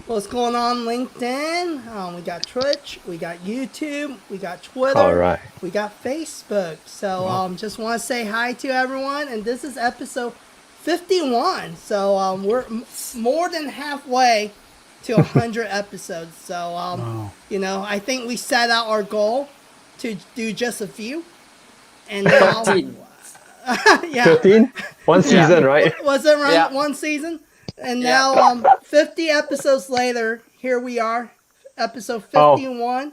What's going on LinkedIn? We got Twitch, we got YouTube, we got Twitter, All right. we got Facebook. So just want to say hi to everyone, and this is episode 51. So we're more than halfway to 100 episodes. So you know, I think we set out our goal to do just a few, and now 15. yeah, 15? One season, right? Was it around Yeah. one season? And now, 50 episodes later, here we are, episode 51.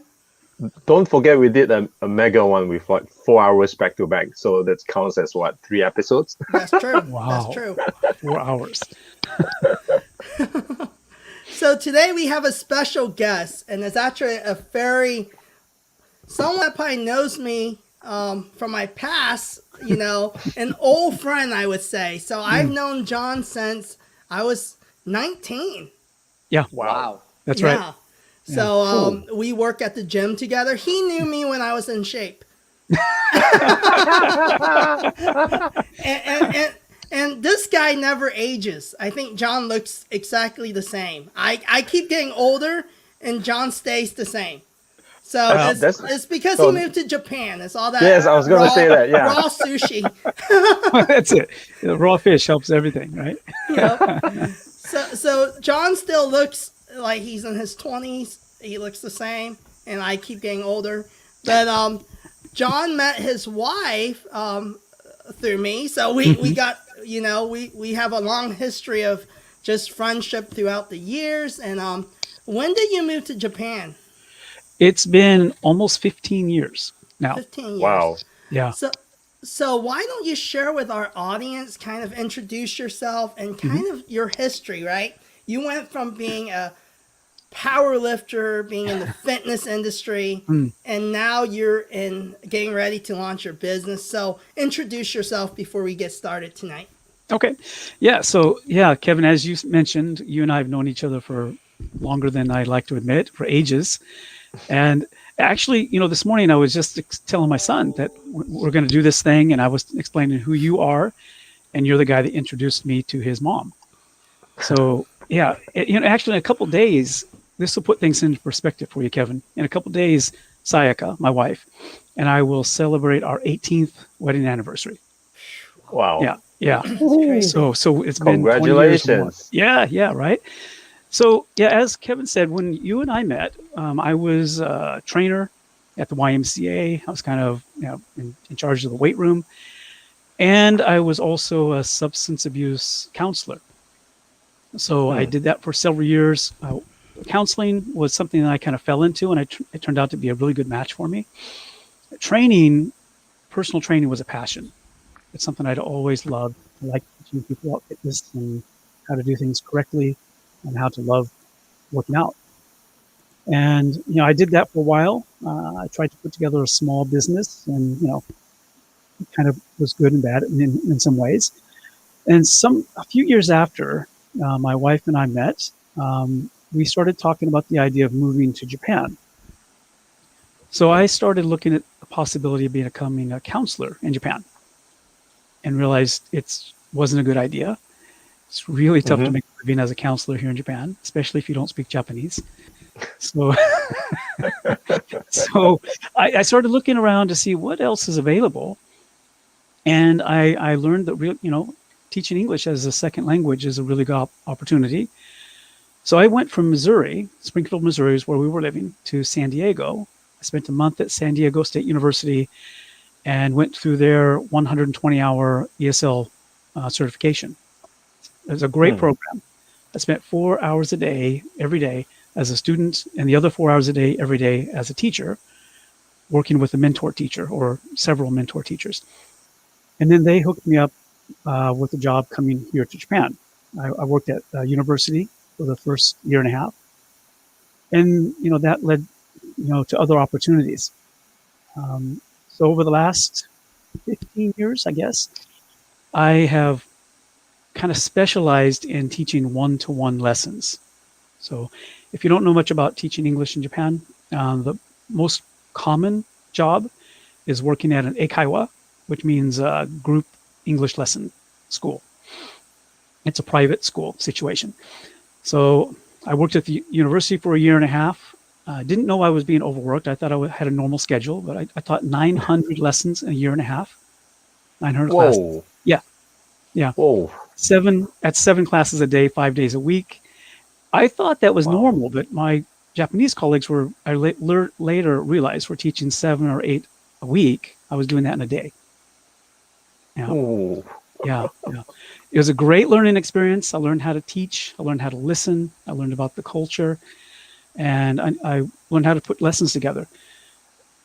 Don't forget we did a mega one with like 4 hours back to back. So that counts as what, 3 episodes? That's true. Wow. That's true. 4 hours. So today we have a special guest, and it's actually someone that probably knows me from my past, you know, an old friend, I would say. So I've known John since I was 19. Yeah. Wow. That's right. So we work at the gym together. He knew me when I was in shape. and this guy never ages. I think John looks exactly the same. I keep getting older, and John stays the same. So it's because he moved to Japan. It's all that. Yes, I was going to say that. Yeah. Raw sushi. That's it. The raw fish helps everything, right? Yep. So John still looks like he's in his 20s. He looks the same, and I keep getting older. But John met his wife through me, so we got, you know, we have a long history of just friendship throughout the years. And when did you move to Japan? It's been almost 15 years now. 15 years. Wow. Yeah. So why don't you share with our audience, kind of introduce yourself and kind of your history, right? You went from being a power lifter, being in the fitness industry, and now you're getting ready to launch your business. So introduce yourself before we get started tonight. Okay. Yeah. So, yeah, Kevin, as you mentioned, you and I have known each other for longer than I'd like to admit, for ages. And actually, you know, this morning I was just telling my son that we're going to do this thing, and I was explaining who you are, and you're the guy that introduced me to his mom. So, yeah, you know, actually in a couple of days, this will put things into perspective for you, Kevin. In a couple of days, Sayaka, my wife, and I will celebrate our 18th wedding anniversary. Wow. Yeah. Yeah. So it's been 20 years or more. Congratulations. Yeah, right. So, yeah, as Kevin said, when you and I met, I was a trainer at the YMCA. I was kind of, you know, in charge of the weight room. And I was also a substance abuse counselor. So I did that for several years. Counseling was something that I kind of fell into, and it turned out to be a really good match for me. Personal training was a passion. It's something I'd always loved. I like teaching people about fitness and how to do things correctly, and how to love working out. And, you know, I did that for a while. I tried to put together a small business, and, you know, it kind of was good and bad in some ways. And a few years after my wife and I met, we started talking about the idea of moving to Japan. So I started looking at the possibility of becoming a counselor in Japan, and realized it wasn't a good idea. It's really tough to make a living as a counselor here in Japan, especially if you don't speak Japanese. So, I started looking around to see what else is available. And I learned that teaching English as a second language is a really good opportunity. So I went from Missouri, Springfield, Missouri is where we were living, to San Diego. I spent a month at San Diego State University and went through their 120-hour ESL certification. It was a great program. I spent 4 hours a day, every day, as a student, and the other 4 hours a day, every day, as a teacher, working with a mentor teacher or several mentor teachers. And then they hooked me up with a job coming here to Japan. I worked at a university for the first year and a half. And, that led, to other opportunities. So over the last 15 years, I guess, I have kind of specialized in teaching one-to-one lessons. So if you don't know much about teaching English in Japan, the most common job is working at an eikaiwa, which means a group English lesson school. It's a private school situation. So I worked at the university for a year and a half. I didn't know I was being overworked. I thought I had a normal schedule, but I taught 900 lessons in a year and a half. 900 classes. Whoa. Yeah. Whoa. 7 classes a day, 5 days a week. I thought that was normal, but my Japanese colleagues later realized were teaching 7 or 8 a week. I was doing that in a day. Yeah. Ooh. Yeah. It was a great learning experience. I learned how to teach. I learned how to listen. I learned about the culture. And I learned how to put lessons together.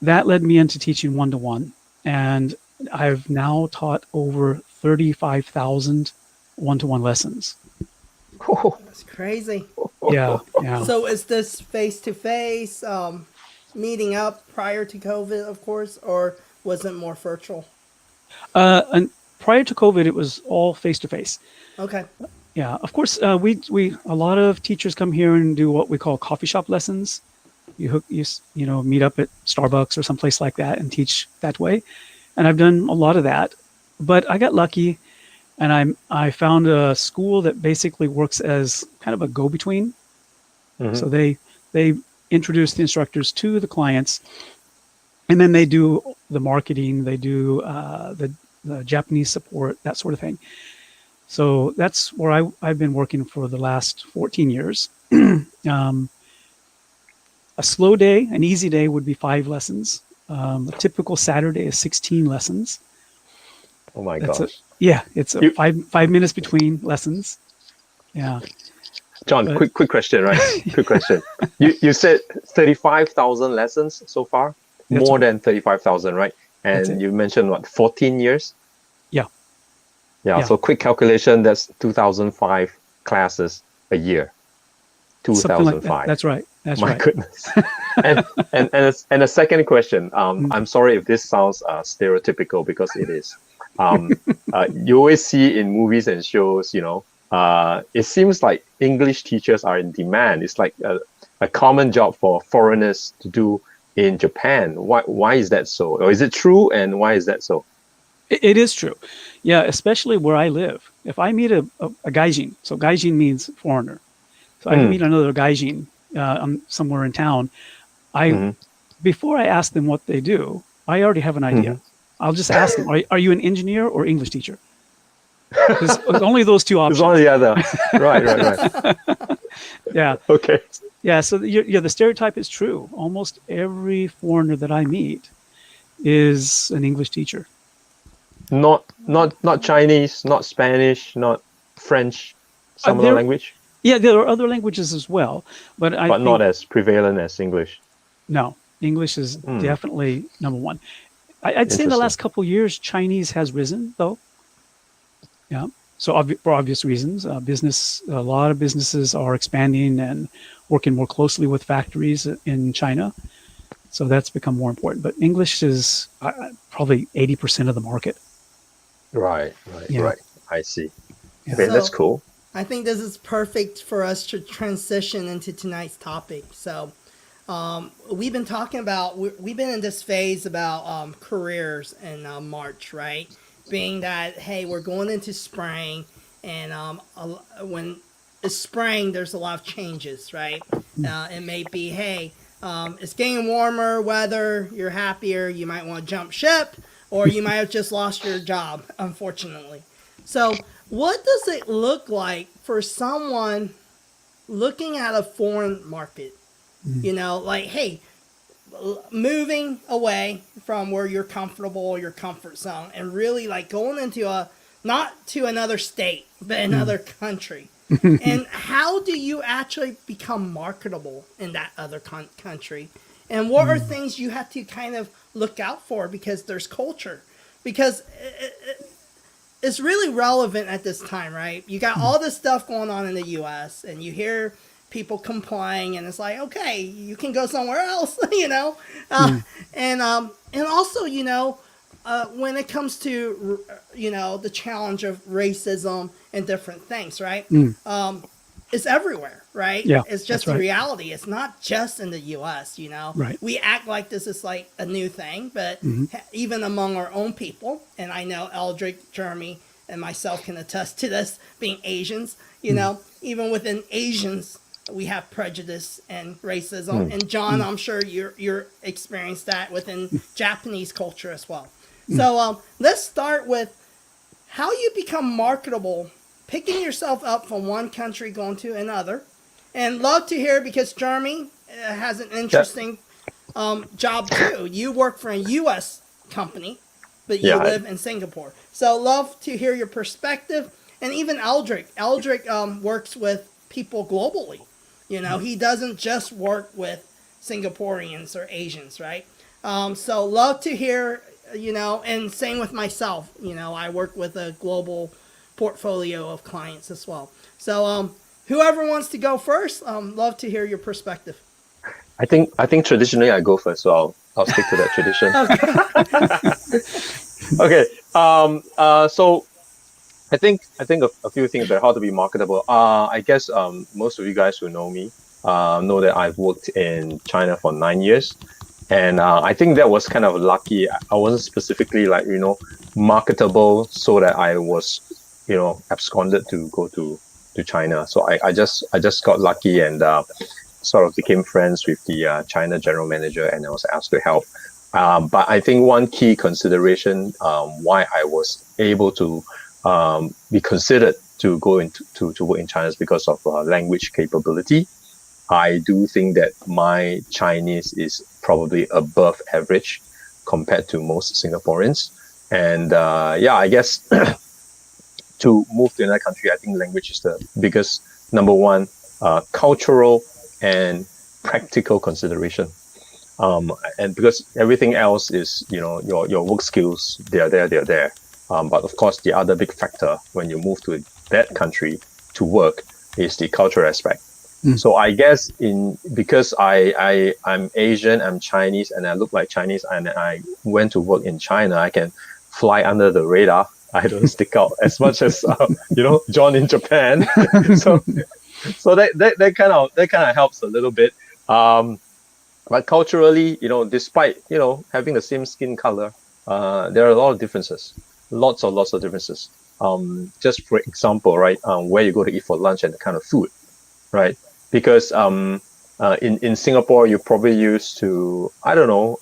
That led me into teaching one-to-one. And I've now taught over 35,000 one-to-one lessons. That's crazy. Yeah. So is this face-to-face, meeting up prior to COVID, of course, or was it more virtual? And prior to COVID, it was all face-to-face. Okay. Yeah, of course, we a lot of teachers come here and do what we call coffee shop lessons. You meet up at Starbucks or someplace like that and teach that way. And I've done a lot of that, but I got lucky, and I found a school that basically works as kind of a go-between. Mm-hmm. So they introduce the instructors to the clients, and then they do the marketing, they do the Japanese support, that sort of thing. So that's where I've been working for the last 14 years. A slow day, an easy day would be 5 lessons. A typical Saturday is 16 lessons. Oh my gosh. It's 5 minutes between lessons. Yeah. John, quick question, right? Quick question. You said 35,000 lessons so far? More than 35,000, right? And you mentioned, 14 years? Yeah, so quick calculation, that's 2,005 classes a year. 2,005. Like that's right. That's My right. goodness. and a second question. I'm sorry if this sounds stereotypical, because it is. You always see in movies and shows, it seems like English teachers are in demand. It's like a common job for foreigners to do in Japan. Why is that so? Or is it true, and why is that so? It is true. Yeah, especially where I live. If I meet a gaijin, so gaijin means foreigner. So I meet another gaijin somewhere in town. Before I ask them what they do, I already have an idea. I'll just ask them, are you an engineer or English teacher? There's only those two options. There's only the other. Right. Yeah. Okay. Yeah, so the stereotype is true. Almost every foreigner that I meet is an English teacher. Not Chinese, not Spanish, not French, some other language? Yeah, there are other languages as well, but not as prevalent as English. No, English is definitely number one. I'd say the last couple of years, Chinese has risen, though. Yeah, so for obvious reasons, a lot of businesses are expanding and working more closely with factories in China. So that's become more important. But English is probably 80% of the market. Right. I see. Yeah. Okay, that's cool. I think this is perfect for us to transition into tonight's topic. So we've been talking about, we've been in this phase about careers in March, right? Being that, hey, we're going into spring, and when it's spring, there's a lot of changes, right? It may be, hey, it's getting warmer weather, you're happier, you might want to jump ship, or you might have just lost your job, unfortunately. So what does it look like for someone looking at a foreign market? Like, hey, moving away from where you're comfortable, your comfort zone, and really like going into not to another state, but another country. And how do you actually become marketable in that other country? And what are things you have to kind of look out for, because there's culture? Because it's really relevant at this time, right? You got all this stuff going on in the U.S. and you hear people complying, and it's like, okay, you can go somewhere else, and also, when it comes to the challenge of racism and different things, right? It's everywhere, right? Yeah, It's just that's the right. reality. It's not just in the U.S. Right. We act like this is like a new thing, but even among our own people, and I know Eldrick, Jeremy, and myself can attest to this, being Asians. Even within Asians, we have prejudice and racism. And John, I'm sure you're experienced that within Japanese culture as well. So let's start with how you become marketable, picking yourself up from one country going to another. And love to hear, because Jeremy has an interesting job too. You work for a U.S. company, but you live in Singapore. So love to hear your perspective. And even Eldrick. Eldrick works with people globally. He doesn't just work with Singaporeans or Asians, right? So love to hear, and same with myself. I work with a global portfolio of clients as well. So whoever wants to go first, love to hear your perspective. I think traditionally I go first, so I'll stick to that tradition. Okay. So I think a few things about how to be marketable. I guess most of you guys who know me know that I've worked in China for 9 years, and I think that was kind of lucky. I wasn't specifically marketable so that I was absconded to go to China. So I just got lucky and sort of became friends with the China general manager, and I was asked to help. But I think one key consideration why I was able to be considered to go to work in China is because of language capability. I do think that my Chinese is probably above average compared to most Singaporeans. And I guess to move to another country, I think language is the biggest, number one, cultural and practical consideration. And because everything else is, your work skills, they're there. But of course, the other big factor when you move to that country to work is the cultural aspect. So I guess because I'm Asian, I'm Chinese, and I look like Chinese, and I went to work in China, I can fly under the radar. I don't stick out as much as John in Japan. so that kind of helps a little bit. But culturally, despite having the same skin color, there are a lot of differences. Lots of differences. Just for example, right, where you go to eat for lunch and the kind of food, right? Because in Singapore, you're probably used to, I don't know,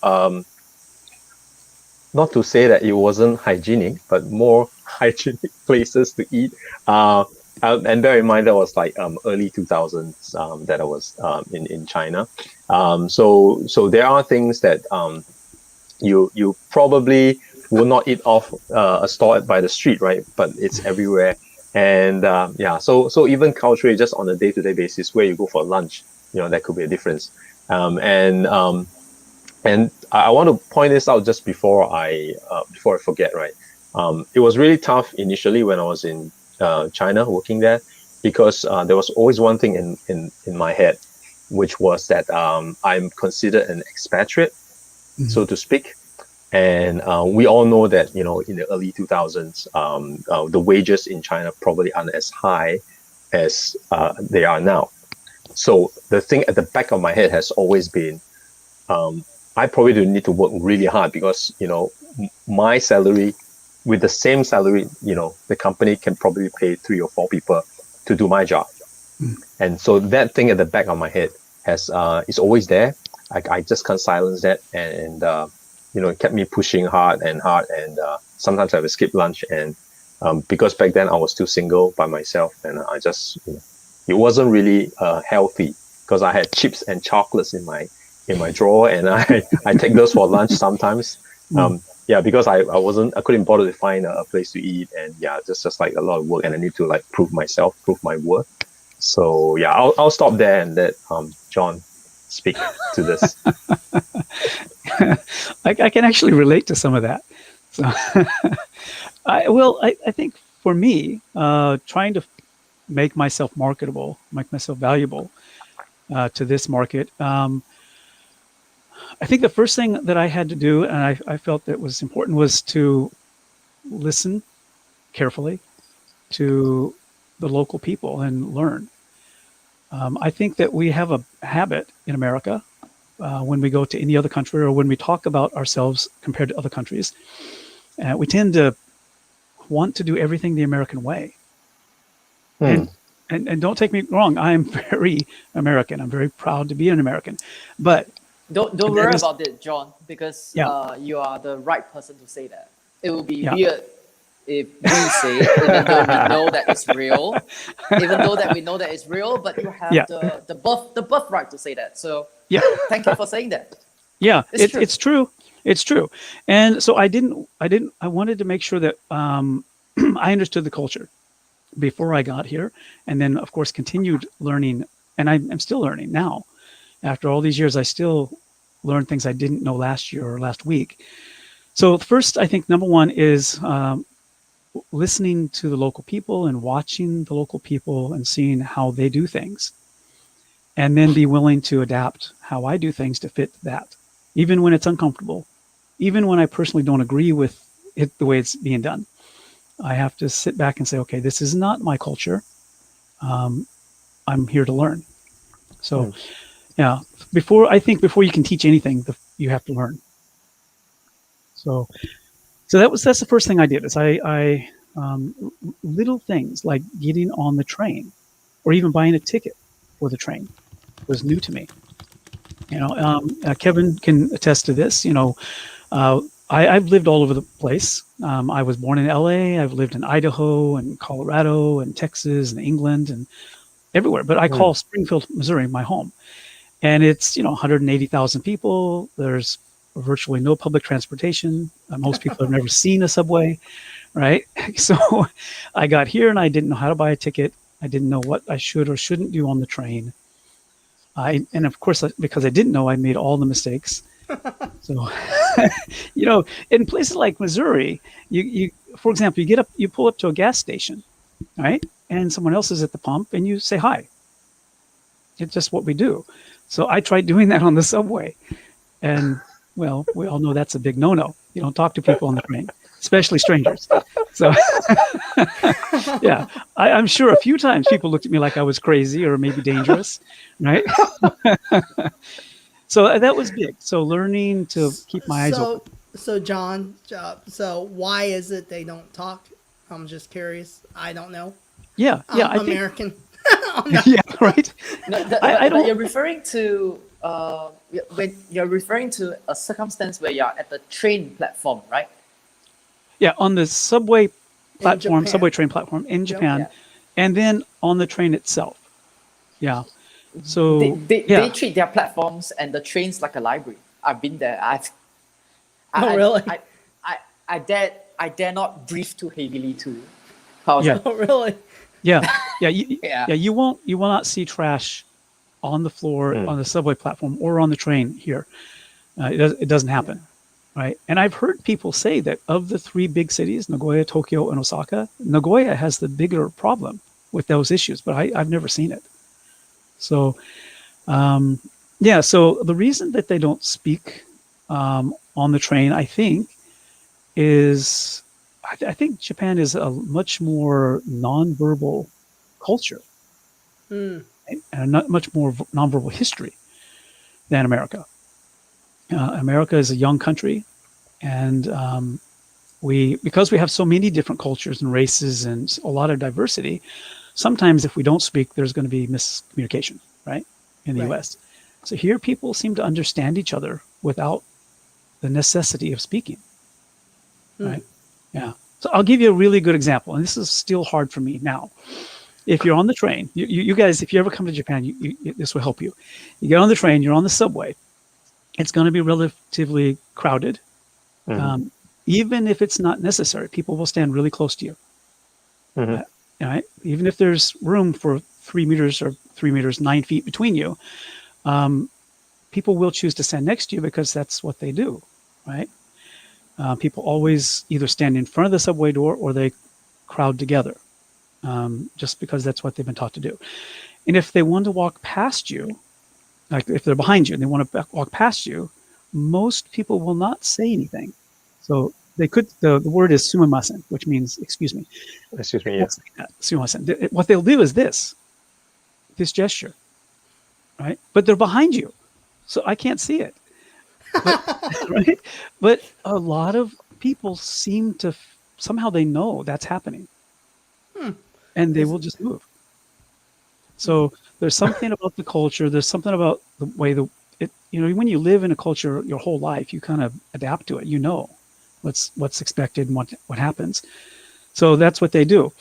not to say that it wasn't hygienic, but more hygienic places to eat. And bear in mind that was early 2000s that I was in China. So there are things that you probably will not eat off a stall by the street, right? But it's everywhere. And so even culturally, just on a day-to-day basis, where you go for lunch, that could be a difference. And I want to point this out just before I forget, right? It was really tough initially when I was in China working there, because there was always one thing in my head, which was that I'm considered an expatriate, so to speak. And we all know that, in the early 2000s, the wages in China probably aren't as high as they are now. So the thing at the back of my head has always been, I probably do need to work really hard, because, my salary, with the same salary, the company can probably pay 3 or 4 people to do my job. And so that thing at the back of my head is always there. I just can't silence that. And it kept me pushing hard. And sometimes I would skip lunch. And because back then I was still single by myself, and I just, it wasn't really healthy, because I had chips and chocolates in my drawer, and I take those for lunch sometimes. Because I couldn't bother to find a place to eat, and just like a lot of work, and I need to prove my worth. So I'll stop there and let John speak to this. I can actually relate to some of that. So, I think for me, trying to make myself marketable, make myself valuable to this market. I think the first thing that I had to do, and I felt that was important, was to listen carefully to the local people and learn. I think that we have a habit in America when we go to any other country or when we talk about ourselves compared to other countries, we tend to want to do everything the American way. And don't take me wrong, I am very American. I'm very proud to be an American. But don't worry about it, John, because Yeah. you are the right person to say that. It will be Yeah. weird if we say it, even though we know that it's real, but you have Yeah. the birthright to say that. So Yeah. thank you for saying that. Yeah, It's true. it's true. It's true. And so I wanted to make sure that I understood the culture before I got here, and then of course continued learning, and I'm still learning now. After all these years, I still learn things I didn't know last year or last week. So first, I think number one is listening to the local people and watching the local people and seeing how they do things, and then be willing to adapt how I do things to fit that, even when it's uncomfortable, even when I personally don't agree with it the way it's being done. I have to sit back and say, okay, this is not my culture. I'm here to learn. So, yeah, before you can teach anything, you have to learn. So that's the first thing I did. Is I little things like getting on the train, or even buying a ticket for the train, was new to me. Kevin can attest to this. I've lived all over the place. I was born in LA. I've lived in Idaho and Colorado and Texas and England and everywhere. But I call Springfield, Missouri, my home. And it's 180,000 people. There's virtually no public transportation. Most people have never seen a subway, right? So I got here and I didn't know how to buy a ticket. I didn't know what I should or shouldn't do on the train. And of course, because I didn't know, I made all the mistakes. So, in places like Missouri, you for example, you pull up to a gas station, right? And someone else is at the pump and you say hi. It's just what we do. So I tried doing that on the subway, and well, we all know that's a big no-no. You don't talk to people on the train, especially strangers. So yeah, I'm sure a few times people looked at me like I was crazy or maybe dangerous, right? So that was big. So learning to keep my eyes open. So John, so why is it they don't talk? I'm just curious. I don't know. Yeah, I think American. yeah, right. No, I don't. You're referring to when you're referring to a circumstance where you're at the train platform, right? Yeah, on the subway platform, Japan. subway train platform in Japan, Yeah. and then on the train itself. Yeah. So They treat their platforms and the trains like a library. I've been there. Really? I dare not breathe too heavily too. Yeah. Oh, really? Yeah. Yeah. You will not see trash on the floor on the subway platform or on the train here. It doesn't happen, right? And I've heard people say that of the three big cities, Nagoya, Tokyo, and Osaka, Nagoya has the bigger problem with those issues, but I've never seen it. So, so the reason that they don't speak on the train, I think, is I think Japan is a much more nonverbal culture and a much more nonverbal history than America. America is a young country, and because we have so many different cultures and races and a lot of diversity, sometimes if we don't speak, there's going to be miscommunication, right, in the U.S. So here people seem to understand each other without the necessity of speaking, right? Yeah. So I'll give you a really good example, and this is still hard for me now. If you're on the train, you guys, if you ever come to Japan, this will help you. You get on the train, you're on the subway. It's going to be relatively crowded. Even if it's not necessary, people will stand really close to you. Right? Even if there's room for 3 meters or 3 meters, 9 feet between you, people will choose to stand next to you because that's what they do, right? People always either stand in front of the subway door or they crowd together, just because that's what they've been taught to do. And if they want to walk past you, like if they're behind you and they want to walk past you, most people will not say anything. So they could, the word is sumimasen, which means excuse me. Excuse me. Yeah. Sumimasen. What they'll do is this gesture, right? But they're behind you, so I can't see it. But, right? But a lot of people seem to somehow they know that's happening, and they will just move. So there's something about the culture. There's something about the way when you live in a culture your whole life, you kind of adapt to it. You know what's expected and what happens. So that's what they do.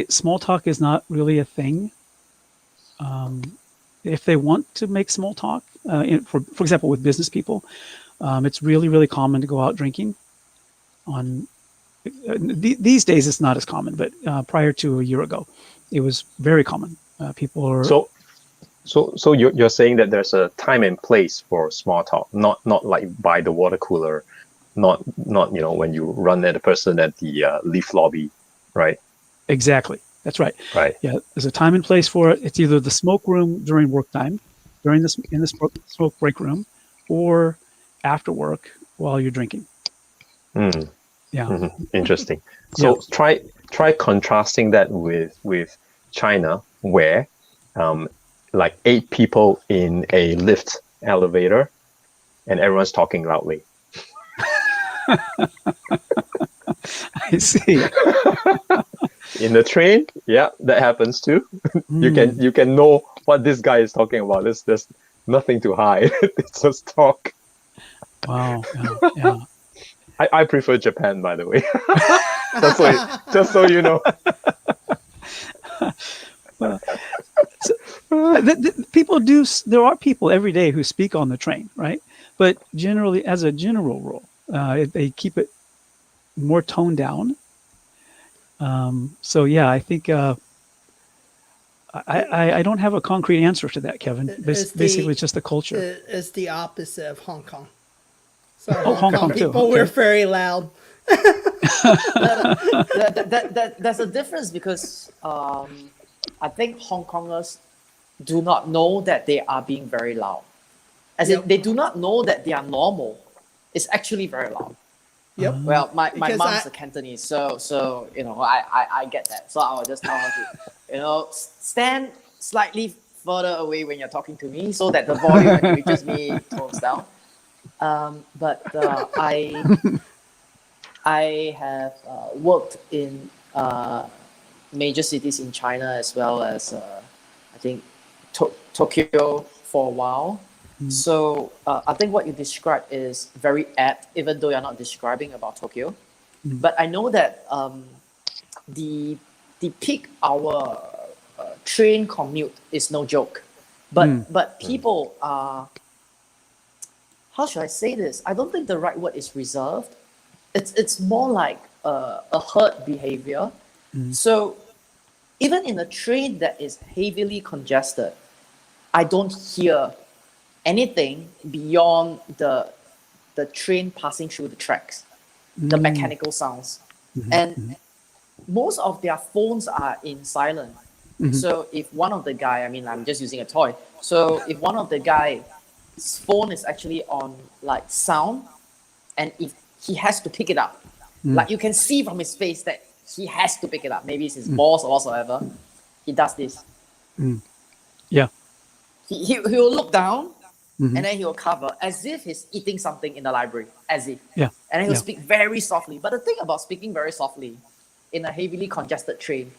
Small talk is not really a thing. If they want to make small talk, for example, with business people, it's really, really common to go out drinking. These days, it's not as common, but prior to a year ago, it was very common. People are So you're saying that there's a time and place for small talk, not like by the water cooler, not when you run at a person at the lift lobby, right? Exactly. That's right. Right. Yeah, there's a time and place for it. It's either the smoke room during work time, in the smoke break room, or after work while you're drinking. Yeah. Mm-hmm. Interesting. So try contrasting that with China, where like 8 people in a lift elevator, and everyone's talking loudly. I see. In the train, yeah, that happens too. You can know what this guy is talking about. There's nothing to hide. It's just talk. Wow. Yeah. I prefer Japan, by the way. just so you know. People do. There are people every day who speak on the train, right? But generally, as a general rule, they keep it more toned down. So yeah, I think I don't have a concrete answer to that, Kevin. Basically, it's just the culture. It's the opposite of Hong Kong. So Hong Kong people too. Okay. were very loud. There's a difference because I think Hong Kongers do not know that they are being very loud. As in, they do not know that they are normal. It's actually very loud. Yep. Well, my Because mom's a Cantonese, so I get that. So I will just tell her to stand slightly further away when you're talking to me, so that the volume when it reaches me tones down. But I have worked in major cities in China as well as I think Tokyo for a while. So I think what you described is very apt, even though you're not describing about Tokyo. But I know that the peak hour train commute is no joke. But people are, how should I say this? I don't think the right word is reserved. It's more like a herd behavior. So even in a train that is heavily congested, I don't hear anything beyond the train passing through the tracks, the mechanical sounds. And most of their phones are in silent. So if one of the guy, I'm just using a toy. So if one of the guy's phone is actually on like sound, and if he has to pick it up, like you can see from his face that he has to pick it up. Maybe it's his boss or whatsoever. He does this. Yeah. He will look down, and then he will cover as if he's eating something in the library, as if. Yeah. And then he'll speak very softly. But the thing about speaking very softly in a heavily congested train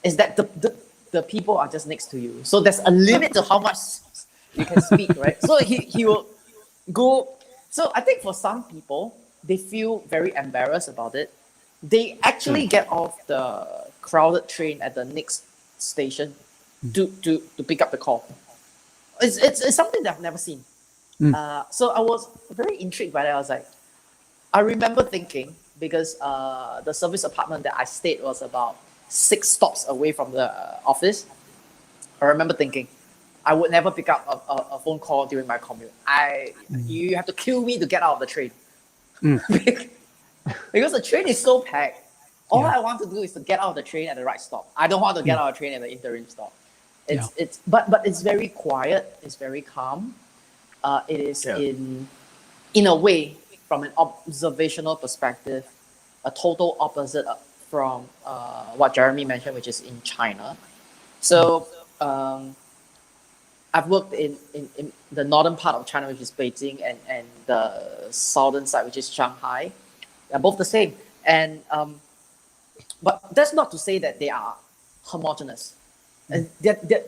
is that the people are just next to you. So there's a limit to how much you can speak, right? So he will go. So I think for some people, they feel very embarrassed about it. They actually get off the crowded train at the next station to pick up the call. It's something that I've never seen. So I was very intrigued by that. I was like, I remember thinking, because the service apartment that I stayed was about 6 stops away from the office. I remember thinking, I would never pick up a phone call during my commute. You have to kill me to get out of the train. Because the train is so packed. All I want to do is to get out of the train at the right stop. I don't want to get out of the train at the interim stop. But it's very quiet. It's very calm. It is in a way, from an observational perspective, a total opposite from what Jeremy mentioned, which is in China. So I've worked in the northern part of China, which is Beijing, and the southern side, which is Shanghai. They're both the same. And but that's not to say that they are homogeneous. And they're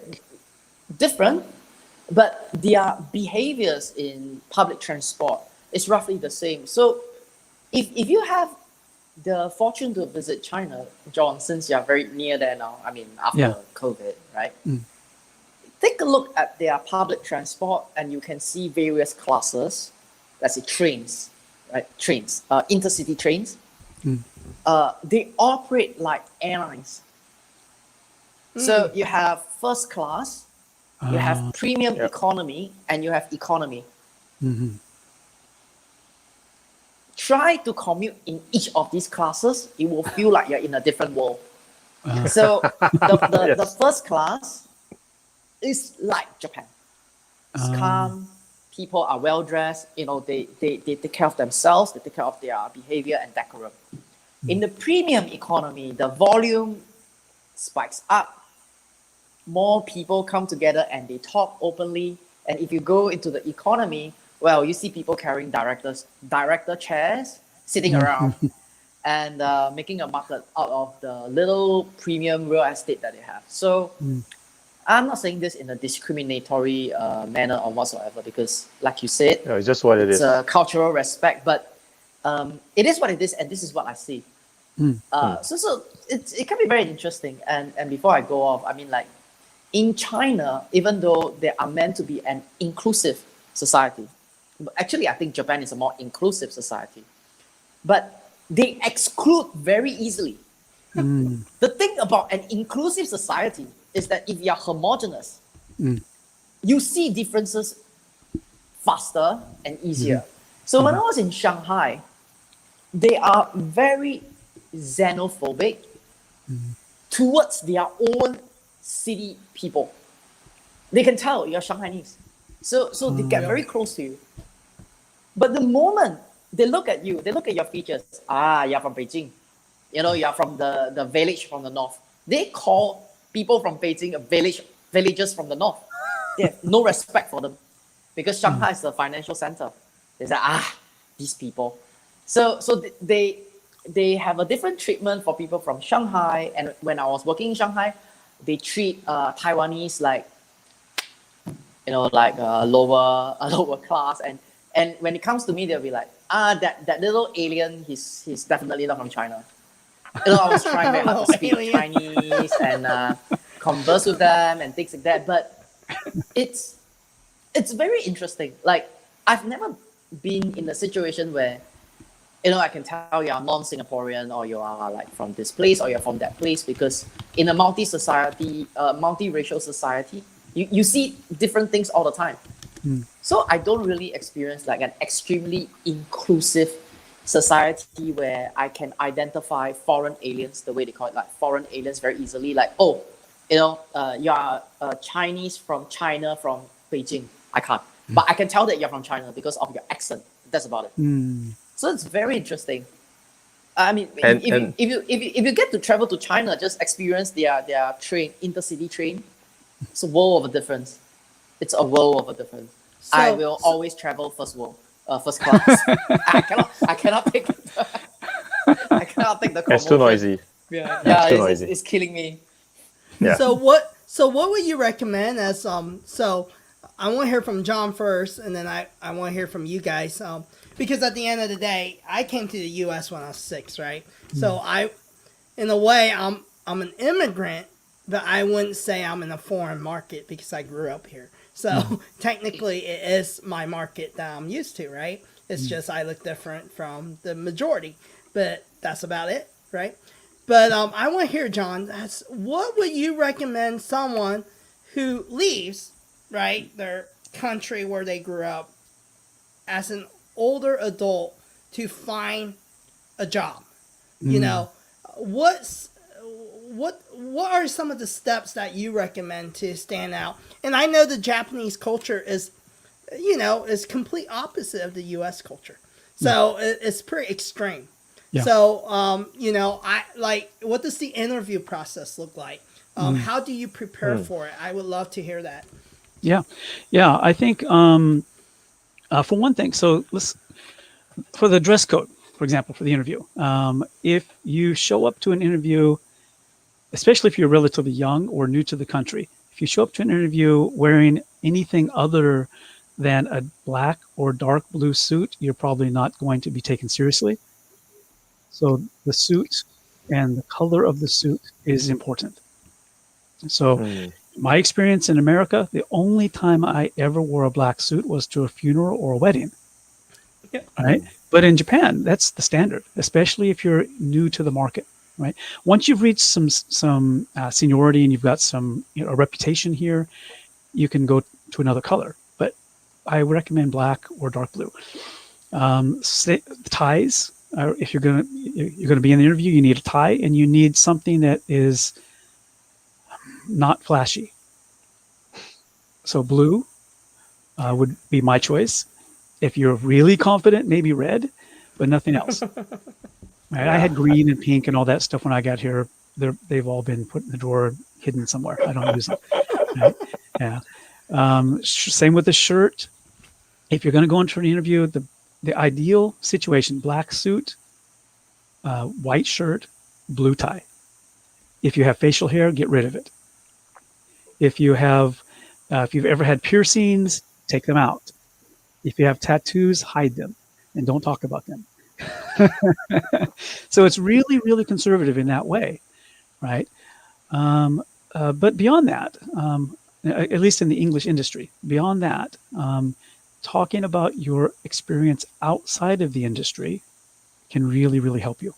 different, but their behaviors in public transport is roughly the same. So if you have the fortune to visit China, John, since you're very near there now, I mean, after COVID, right? Take a look at their public transport and you can see various classes. Let's say trains, right? Trains, intercity trains. They operate like airlines. So you have first class, you have premium economy, and you have economy. Try to commute in each of these classes, it will feel like you're in a different world. So the first class is like Japan. It's calm, people are well dressed, they take care of themselves, they take care of their behavior and decorum. In the premium economy, the volume spikes up. More people come together and they talk openly. And if you go into the economy, well, you see people carrying director chairs, sitting around and making a market out of the little premium real estate that they have. So I'm not saying this in a discriminatory manner or whatsoever, because like you said, it's just what it is. It's a cultural respect, but it is what it is, and this is what I see. So it can be very interesting. And before I go off, I mean, like in China, even though they are meant to be an inclusive society, actually I think Japan is a more inclusive society, but they exclude very easily. The thing about an inclusive society is that if you're homogenous, you see differences faster and easier. So when I was in Shanghai, they are very xenophobic towards their own city people. They can tell you're Shanghainese. So they get very close to you. But the moment they look at you, they look at your features, you're from Beijing. You're from the village from the north. They call people from Beijing villagers from the north. They have no respect for them because Shanghai is the financial center. They say, these people. So they have a different treatment for people from Shanghai. And when I was working in Shanghai, they treat Taiwanese like lower class. And when it comes to me, they'll be like, that little alien, he's definitely not from China. I was trying very hard to speak Chinese and converse with them and things like that. But it's very interesting. Like, I've never been in a situation where, I can tell you're non-Singaporean or you are like from this place or you're from that place, because in a multi-racial society, you see different things all the time. So I don't really experience like an extremely inclusive society where I can identify foreign aliens, the way they call it, like foreign aliens very easily. Like, you are Chinese from China, from Beijing. I can't. But I can tell that you're from China because of your accent. That's about it. So it's very interesting. I mean, if you get to travel to China, just experience their train, intercity train. It's a world of a difference. It's a world of a difference. So, I will always travel first class. I cannot take the commotion. It's too noisy. It's killing me. Yeah. So what would you recommend as so I want to hear from John first, and then I want to hear from you guys. Because at the end of the day, I came to the U.S. when I was 6, right? So in a way, I'm an immigrant, but I wouldn't say I'm in a foreign market because I grew up here. So technically, it is my market that I'm used to, right? It's just I look different from the majority, but that's about it, right? But I want to hear, John, what would you recommend someone who leaves right, their country where they grew up, as an older adult to find a job. You know, what's what are some of the steps that you recommend to stand out? And I know the Japanese culture is, is complete opposite of the U.S. culture, so it's pretty extreme. Yeah. So, I like, what does the interview process look like? How do you prepare for it? I would love to hear that. Yeah. I think for one thing, so for the dress code, for example, for the interview, if you show up to an interview, especially if you're relatively young or new to the country, if you show up to an interview wearing anything other than a black or dark blue suit, you're probably not going to be taken seriously. So the suit and the color of the suit is important. So my experience in America, the only time I ever wore a black suit was to a funeral or a wedding. Yeah. Right. But in Japan, that's the standard, especially if you're new to the market. Right. Once you've reached some seniority and you've got some a reputation here, you can go to another color. But I would recommend black or dark blue. Ties. If you're gonna be in the interview, you need a tie, and you need something that is not flashy. So blue would be my choice. If you're really confident, maybe red, but nothing else. Right? I had green and pink and all that stuff when I got here. They've all been put in the drawer, hidden somewhere. I don't use them. Right? Yeah. Same with the shirt. If you're going to go into an interview, the ideal situation: black suit, white shirt, blue tie. If you have facial hair, get rid of it. If you've ever had piercings, take them out. If you have tattoos, hide them and don't talk about them. So it's really, really conservative in that way, right? But beyond that, at least in the English industry, beyond that, talking about your experience outside of the industry can really, really help you.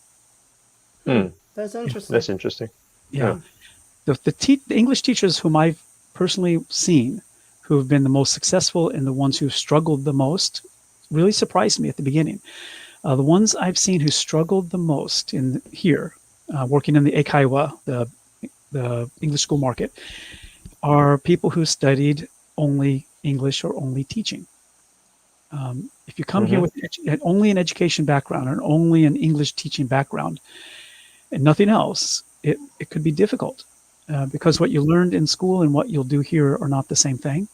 That's interesting. That's interesting. Yeah. The English teachers whom I've personally seen who have been the most successful and the ones who've struggled the most really surprised me at the beginning. The ones I've seen who struggled the most working in the Eikaiwa, the English school market, are people who studied only English or only teaching. If you come here with only an education background or only an English teaching background and nothing else, it could be difficult because what you learned in school and what you'll do here are not the same thing.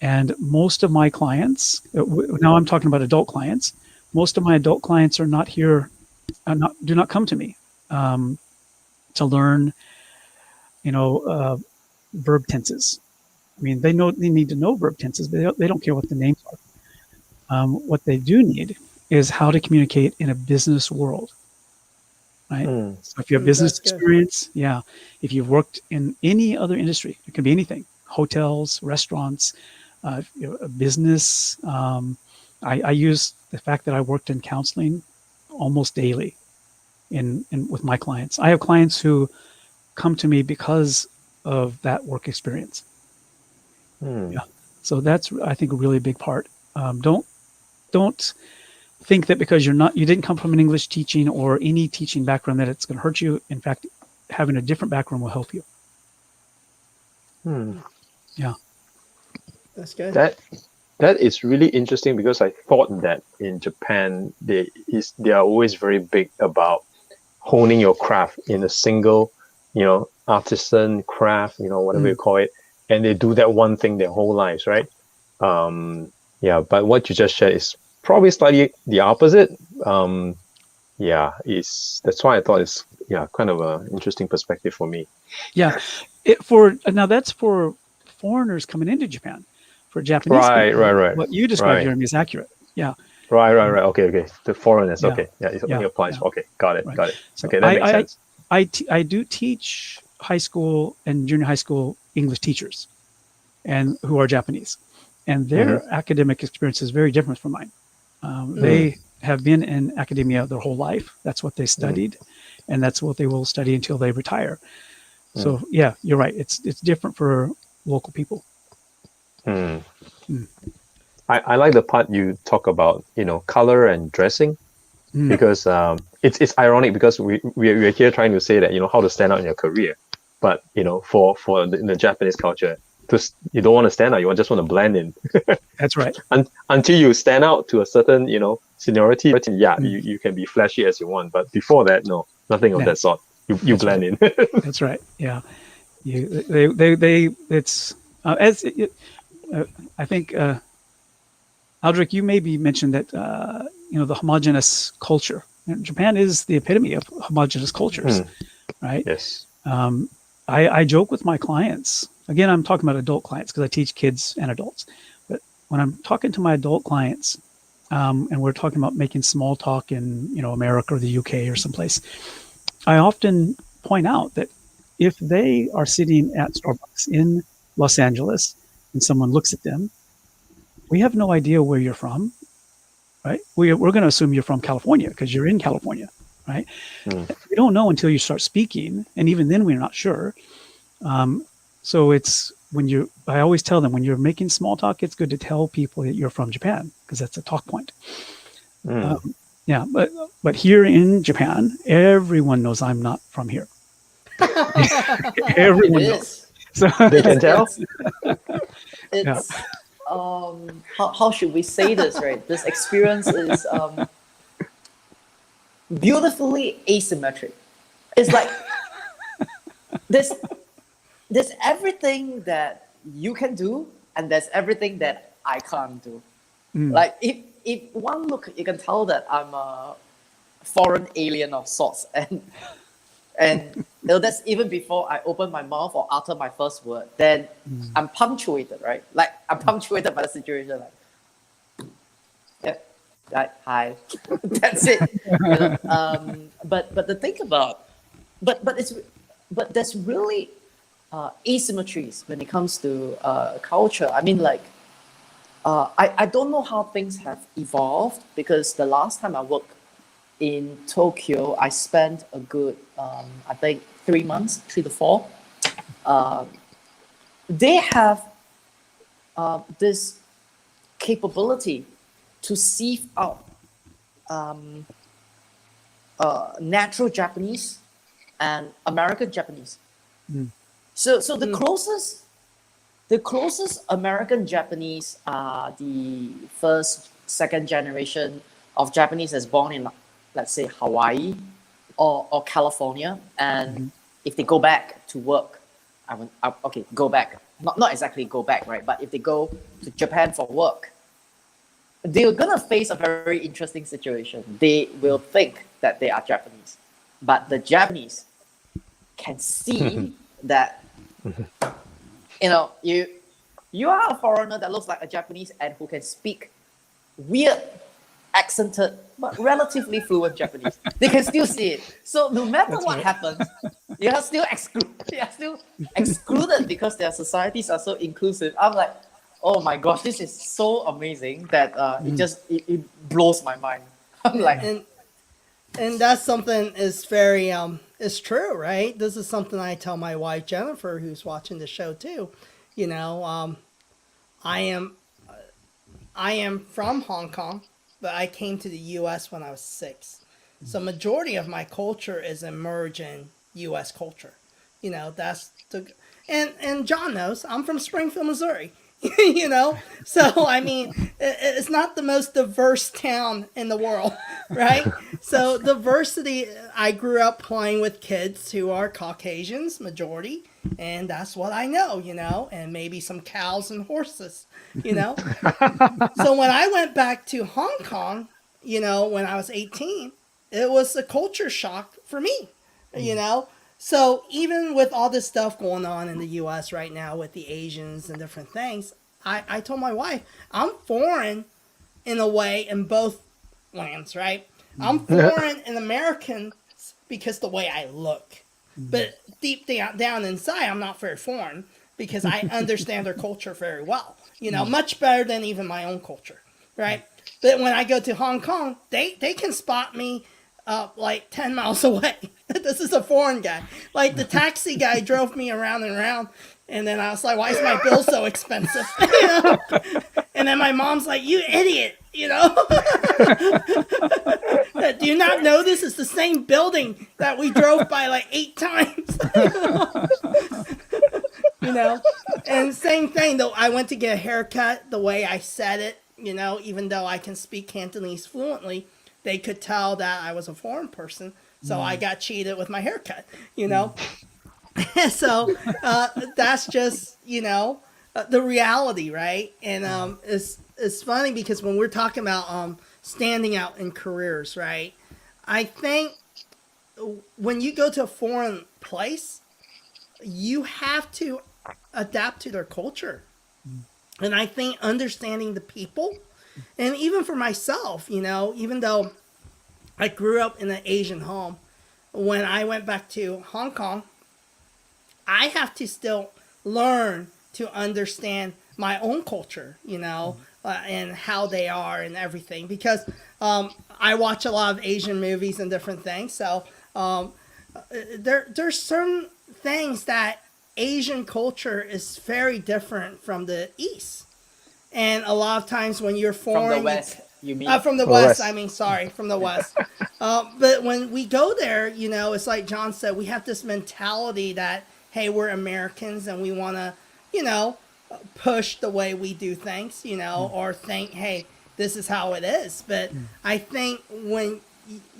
And most of my clients, now I'm talking about adult clients, most of my adult clients are not here, do not come to me to learn, verb tenses. I mean, they need to know verb tenses, but they don't care what the names are. What they do need is how to communicate in a business world, right? So if you have business experience, if you've worked in any other industry, it could be anything, hotels, restaurants, a business. I use the fact that I worked in counseling almost daily with my clients. I have clients who come to me because of that work experience. Yeah. So that's, I think, a really big part. Don't think that because you didn't come from an English teaching or any teaching background that it's going to hurt you. In fact, having a different background will help you. Yeah. That's good. That is really interesting because I thought that in Japan they are always very big about honing your craft in a single, artisan craft, whatever you call it, and they do that one thing their whole lives, right? But what you just shared is probably slightly the opposite. That's why I thought it's kind of an interesting perspective for me. Yeah, now that's for foreigners coming into Japan. For Japanese people, right. What you described, Jeremy, is accurate. Yeah. Right. Okay. The foreigners. Yeah. Okay. Yeah. It only applies. Yeah. Okay. Got it. So okay. That makes sense. I do teach high school and junior high school English teachers, and who are Japanese, and their academic experience is very different from mine. They have been in academia their whole life. That's what they studied, and that's what they will study until they retire. So yeah, you're right. It's different for local people. Hmm. I like the part you talk about, color and dressing, because it's ironic because we're here trying to say that, how to stand out in your career. But, for in the Japanese culture, you don't want to stand out, you just want to blend in. That's right. Until you stand out to a certain, seniority, you can be flashy as you want. But before that, no, nothing of Yeah. that sort. You blend in. That's right. Yeah. It's I think, Aldrich, you maybe mentioned that, the homogenous culture. And Japan is the epitome of homogenous cultures, right? Yes. I joke with my clients. Again, I'm talking about adult clients because I teach kids and adults. But when I'm talking to my adult clients, and we're talking about making small talk in, America or the UK or someplace, I often point out that if they are sitting at Starbucks in Los Angeles and someone looks at them, we have no idea where you're from, right? We're going to assume you're from California because you're in California, right? We don't know until you start speaking, and even then we're not sure. So it's I always tell them when you're making small talk, it's good to tell people that you're from Japan because that's a talk point. Yeah, but here in Japan, everyone knows I'm not from here. Everyone knows. So They can tell. It's how should we say this, right? This experience is beautifully asymmetric. It's like there's everything that you can do, and there's everything that I can't do. Like if one look, you can tell that I'm a foreign alien of sorts, and that's even before I open my mouth or utter my first word. Then I'm punctuated, right? Like I'm punctuated by the situation. Like, hi, that's it. But the thing about, but there's really asymmetries when it comes to culture. I mean, like, I don't know how things have evolved because the last time I worked in Tokyo, I spent a good, I think, 3 months, 3 to 4. They have this capability to sieve out natural Japanese and American Japanese. So the closest American Japanese are the first, second generation of Japanese that's born in, let's say, Hawaii or California. And if they go back to work, go back. Not exactly go back, right? But if they go to Japan for work, they're going to face a very interesting situation. They will think that they are Japanese. But the Japanese can see that, you are a foreigner that looks like a Japanese and who can speak weird, accented, but relatively fluent Japanese. They can still see it. So no matter what happens, you are still excluded because their societies are so inclusive. I'm like, oh my gosh, this is so amazing that it blows my mind. I'm like, and that's something is very it's true, right? This is something I tell my wife Jennifer, who's watching the show too. I am from Hong Kong, but I came to the U.S. when I was 6. So majority of my culture is emerging U.S. culture. That's and John knows I'm from Springfield, Missouri. So I mean, it's not the most diverse town in the world, right? So diversity. I grew up playing with kids who are Caucasians, majority, and that's what I know, and maybe some cows and horses, So when I went back to Hong Kong, when I was 18, it was a culture shock for me, So even with all this stuff going on in the U.S. right now with the Asians and different things, I told my wife, I'm foreign in a way in both lands, right? I'm foreign in American because the way I look. But deep down inside, I'm not very foreign because I understand their culture very well, much better than even my own culture, right? But when I go to Hong Kong, they can spot me like 10 miles away. This is a foreign guy. Like the taxi guy drove me around and around And then I was like, why is my bill so expensive? You know? And then my mom's like, you idiot, you know? Do you not know this is the same building that we drove by like 8 times? You know? And same thing, though, I went to get a haircut, the way I said it, you know, even though I can speak Cantonese fluently, they could tell that I was a foreign person. So I got cheated with my haircut, you know? So that's just, you know, the reality, right? And it's funny because when we're talking about standing out in careers, right? I think when you go to a foreign place, you have to adapt to their culture. And I think understanding the people, and even for myself, you know, even though I grew up in an Asian home, when I went back to Hong Kong, I have to still learn to understand my own culture, you know, and how they are and everything. Because I watch a lot of Asian movies and different things. So there's certain things that Asian culture is very different from the East. And a lot of times when you're foreign... From the West, you mean? From the West, I mean, sorry, from the West. But when we go there, you know, it's like John said, we have this mentality that, hey, we're Americans and we want to, you know, push the way we do things, you know, or think, hey, this is how it is. But I think when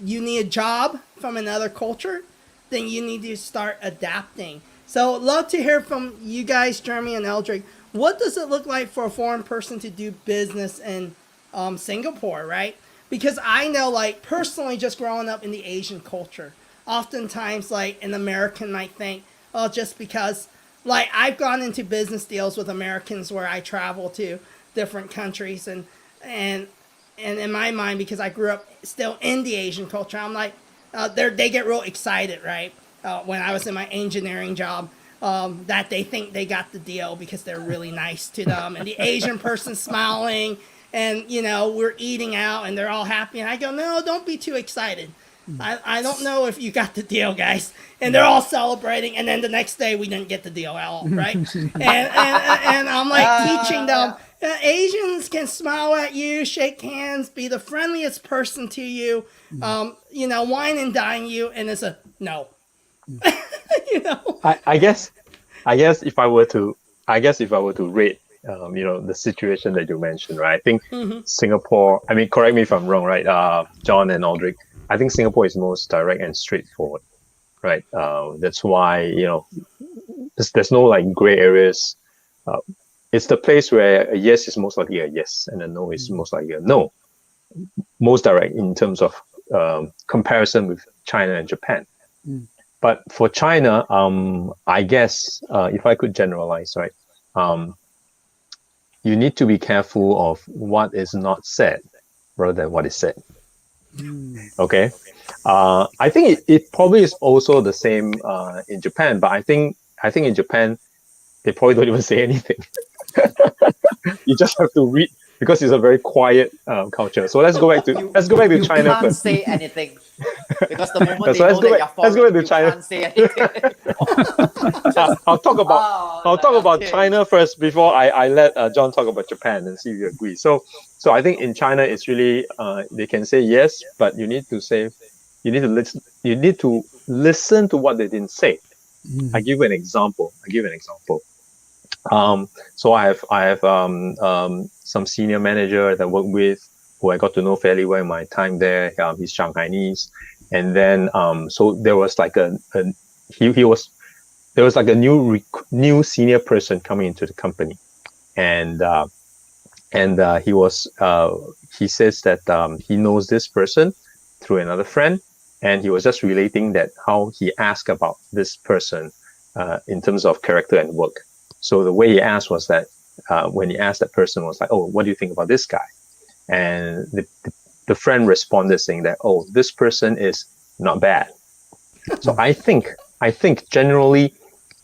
you need a job from another culture, then you need to start adapting. So love to hear from you guys, Jeremy and Eldrick. What does it look like for a foreign person to do business in Singapore, right? Because I know, like, personally, just growing up in the Asian culture, oftentimes, like, an American might think, oh, just because, like, I've gone into business deals with Americans where I travel to different countries, and in my mind, because I grew up still in the Asian culture, I'm like, they get real excited, right? When I was in my engineering job, that they think they got the deal because they're really nice to them, and the Asian person smiling, and, you know, we're eating out and they're all happy, and I go, no, don't be too excited. I don't know if you got the deal, guys. And they're all celebrating, and then the next day we didn't get the deal at all, right? and I'm like teaching them, Asians can smile at you, shake hands, be the friendliest person to you, you know, wine and dine you, and it's a no. You know, I guess if I were to rate, you know, the situation that you mentioned, right? I think Singapore. I mean, correct me if I'm wrong, right? John and Aldrich. I think Singapore is most direct and straightforward, right? That's why, you know, there's no like gray areas. It's the place where a yes is most likely a yes and a no is most likely a no. Most direct in terms of comparison with China and Japan. But for China, I guess if I could generalize, right, you need to be careful of what is not said rather than what is said. Okay, I think it probably is also the same in Japan, but I think in Japan they probably don't even say anything. You just have to read because it's a very quiet culture. So let's go back to China. You can't say anything because the moment So they know that you're foreign, let's go back to you China. can't say anything anymore. I'll talk about China first before I let John talk about Japan and see if you agree. So I think in China it's really they can say yes, but you need to listen to what they didn't say. I give you an example. So I have some senior manager that I work with who I got to know fairly well in my time there. He's Shanghainese, and then so there was like a new senior person coming into the company, and he says that he knows this person through another friend, and he was just relating that how he asked about this person in terms of character and work. So the way he asked was that when he asked that person was like, oh, what do you think about this guy? And the friend responded saying that, oh, this person is not bad. So I think generally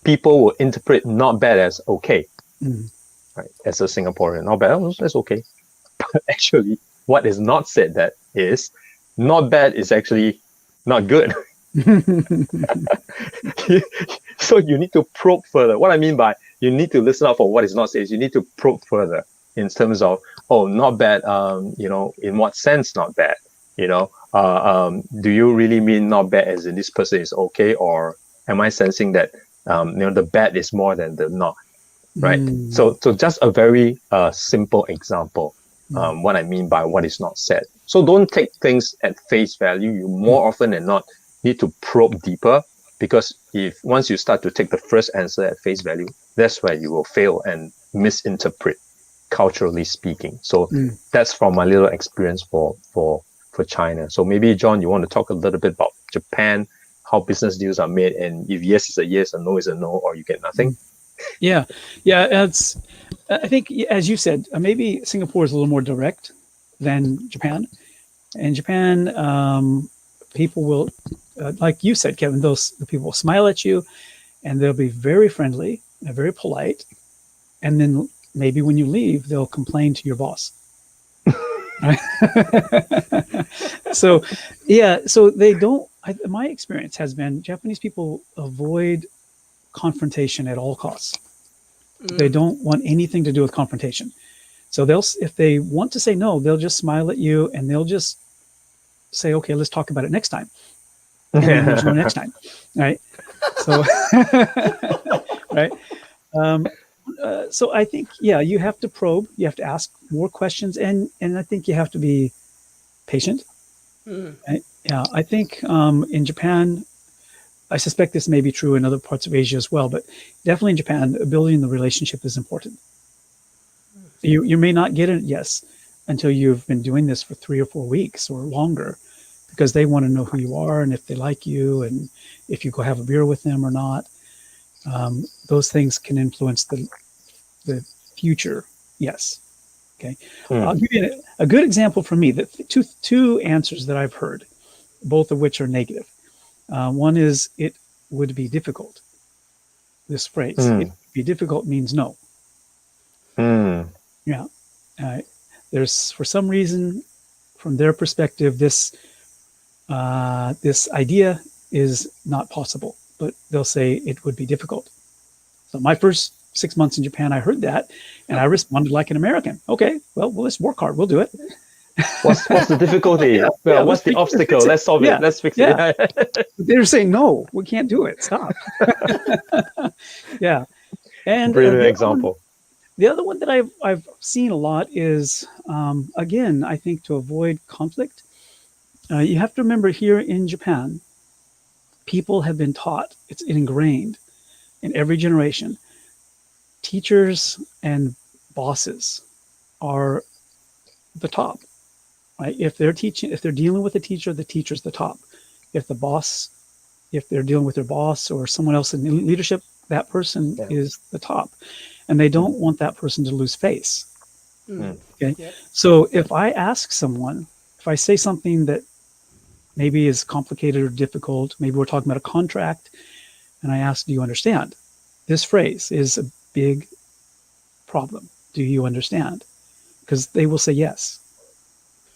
people will interpret not bad as okay. Right? As a Singaporean, not bad, that's okay. But actually, what is not said that is not bad is actually not good. So you need to probe further. What I mean by you need to listen out for what is not said. You need to probe further in terms of, oh, not bad. In what sense not bad? Do you really mean not bad as in this person is okay, or am I sensing that the bad is more than the not? Right. So just a very simple example. What I mean by what is not said. So don't take things at face value. You more often than not need to probe deeper, because if once you start to take the first answer at face value, that's where you will fail and misinterpret, culturally speaking. So that's from my little experience for China. So maybe John, you want to talk a little bit about Japan, how business deals are made, and if yes is a yes and no is a no, or you get nothing. Yeah. I think, as you said, maybe Singapore is a little more direct than Japan. In Japan, people will, like you said, Kevin, the people will smile at you, and they'll be very friendly and very polite. And then maybe when you leave, they'll complain to your boss. Right? So they don't. My experience has been Japanese people avoid confrontation at all costs. They don't want anything to do with confrontation. So if they want to say no, they'll just smile at you and they'll just say, okay, let's talk about it next time. And then there's no next time. Right. So, right. So I think, you have to probe, you have to ask more questions, and I think you have to be patient. Right? Yeah. I think, in Japan, I suspect this may be true in other parts of Asia as well, but definitely in Japan, building the relationship is important. You may not get a yes until you've been doing this for 3 or 4 weeks or longer, because they want to know who you are and if they like you and if you go have a beer with them or not. Those things can influence the future yes. Okay. I'll give you a good example for me. The two answers that I've heard, both of which are negative. One is, it would be difficult. This phrase, it would be difficult, means no. Yeah. There's, for some reason, from their perspective, this idea is not possible, but they'll say it would be difficult. So my first 6 months in Japan, I heard that, and I responded like an American. Okay, well, let's work hard. We'll do it. What's the difficulty? What's the obstacle? Let's solve it. Let's fix it. They're saying, no, we can't do it. Stop. Yeah. And brilliant example. The other one that I've seen a lot is, again, I think to avoid conflict, you have to remember, here in Japan, people have been taught, it's ingrained in every generation, teachers and bosses are the top. Right? If they're dealing with a teacher, the teacher's the top. If they're dealing with their boss or someone else in leadership, that person is the top. And they don't want that person to lose face. Okay. Yep. So if I ask someone, if I say something that maybe is complicated or difficult, maybe we're talking about a contract, and I ask, do you understand? This phrase is a big problem. Do you understand? Because they will say yes.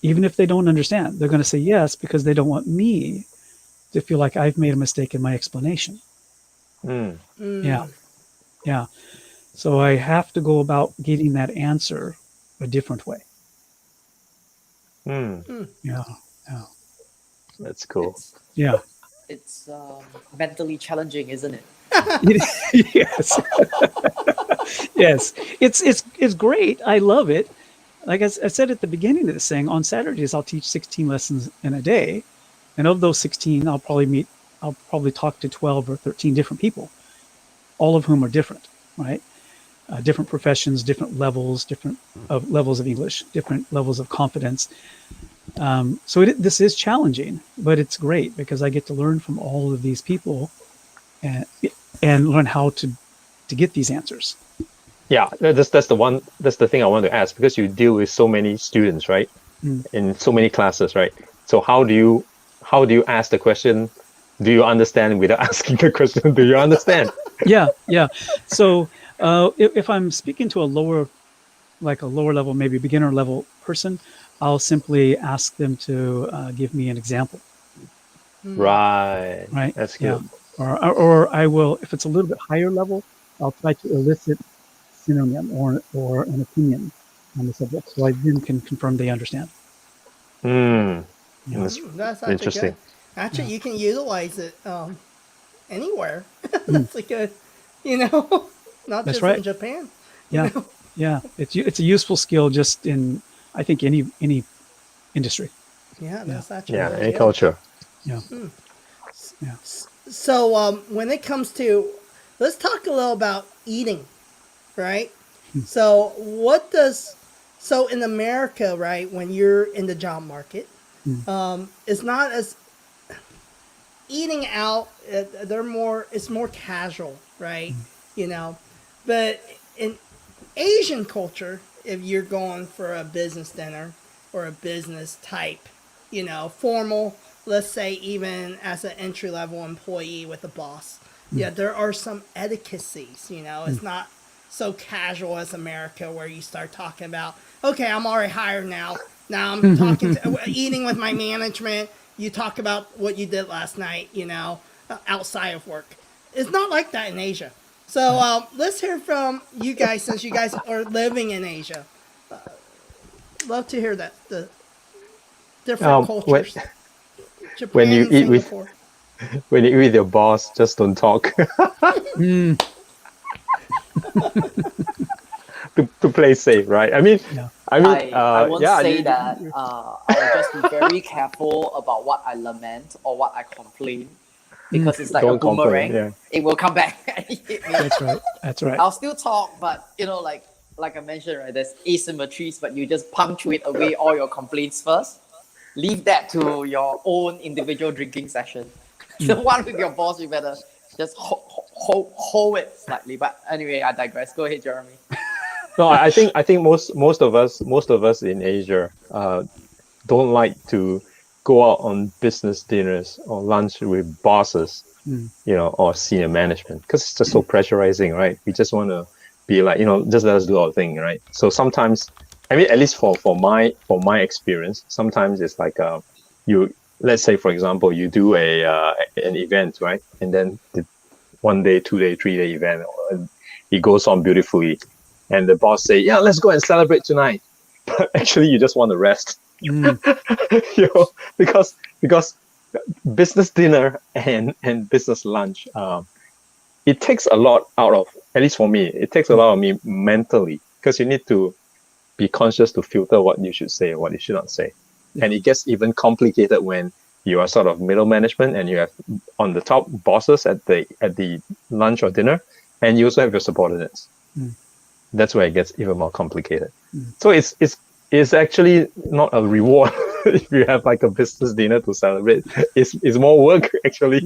Even if they don't understand, they're going to say yes, because they don't want me to feel like I've made a mistake in my explanation. Yeah. So I have to go about getting that answer a different way. Yeah. That's cool. It's mentally challenging, isn't it? Yes. Yes. It's great. I love it. Like I said at the beginning of this thing, on Saturdays I'll teach 16 lessons in a day, and of those 16, I'll probably talk to 12 or 13 different people, all of whom are different, right? Different professions, different levels, levels of English, different levels of confidence. So this is challenging, but it's great because I get to learn from all of these people and learn how to get these answers. Yeah, that's the thing I want to ask, because you deal with so many students, right? In so many classes, right? So how do you ask the question, do you understand, without asking the question, do you understand? Yeah. So if I'm speaking to a lower level, maybe beginner level person, I'll simply ask them to give me an example. Right. Right. That's good. Yeah. Or I will, if it's a little bit higher level, I'll try to elicit synonym or an opinion on the subject, so I then can confirm they understand. Mm. Yeah. That's That's actually interesting. good. Actually, you can utilize it anywhere. Mm. That's a good, not That's just right. in Japan. Yeah, yeah. It's a useful skill just in, I think, any industry. Yeah, Yeah. that's actually Yeah, really any good. culture. Yeah. Yeah. So when it comes to, let's talk a little about eating, right? So so in America, right, when you're in the job market, it's not as eating out. It's more casual, right? You know, but in Asian culture, if you're going for a business dinner or a business type, formal, let's say even as an entry level employee with a boss, yeah, there are some etiquettes, it's not so casual as America where you start talking about, okay, I'm already hired now. Now I'm talking to, eating with my management. You talk about what you did last night, outside of work. It's not like that in Asia. So let's hear from you guys since you guys are living in Asia. Love to hear that the different When cultures, when Japan you and eat with Singapore. when you eat with your boss, just don't talk Mm. to play safe, right? I mean, Yeah. I won't yeah, say that. I'll just be very careful about what I lament or what I complain, because it's like a don't complain. boomerang. Yeah. It will come back and hit me. That's right. That's right. I'll still talk, but like I mentioned, right? There's asymmetries, but you just punctuate away all your complaints first. Leave that to your own individual drinking session. The one with your boss, you better just hold it slightly. But anyway, I digress. Go ahead, Jeremy. No, I think most of us in Asia don't like to go out on business dinners or lunch with bosses, or senior management, because it's just so pressurizing, right? We just want to be like, just let us do our thing, right? So sometimes, I mean, at least for my experience, sometimes it's like you let's say, for example, you do an event, right? And then the 1 day, 2 day, 3 day event, it goes on beautifully, and the boss say, "Yeah, let's go and celebrate tonight." But actually, you just want to rest, Mm. because business dinner and business lunch, it takes a lot out of, at least for me, it takes a lot of me mentally, because you need to be conscious to filter what you should say and what you should not say. Yeah. And it gets even complicated when you are sort of middle management and you have on the top bosses at the lunch or dinner, and you also have your subordinates. That's where it gets even more complicated. So it's actually not a reward if you have like a business dinner to celebrate. It's more work actually.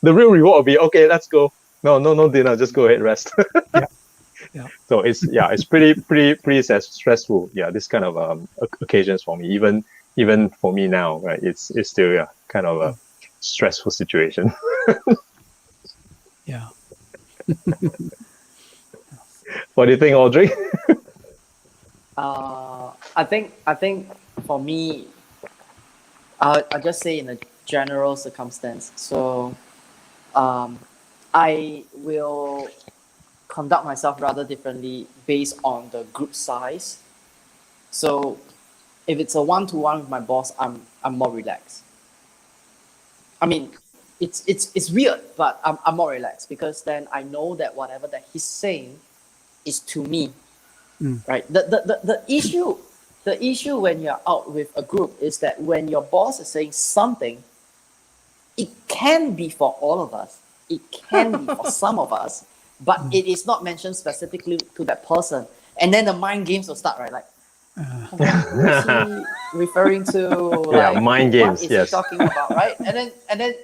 The real reward will be, okay, let's go. No dinner, just go ahead, rest. Yeah. Yeah. So it's pretty stressful. Yeah, this kind of occasions for me. Even for me now, right? It's still kind of a stressful situation. Yeah. What do you think, Audrey? I think for me, I'll just say in a general circumstance. So, I will conduct myself rather differently based on the group size. So, if it's a one-to-one with my boss, I'm more relaxed. I mean, it's weird, but I'm more relaxed because then I know that whatever that he's saying is to me, right? The issue when you're out with a group is that when your boss is saying something, it can be for all of us, it can be for some of us, but it is not mentioned specifically to that person, and then the mind games will start, right? Like, who is he referring to? Like, mind games, what is yes. he talking about, right? And then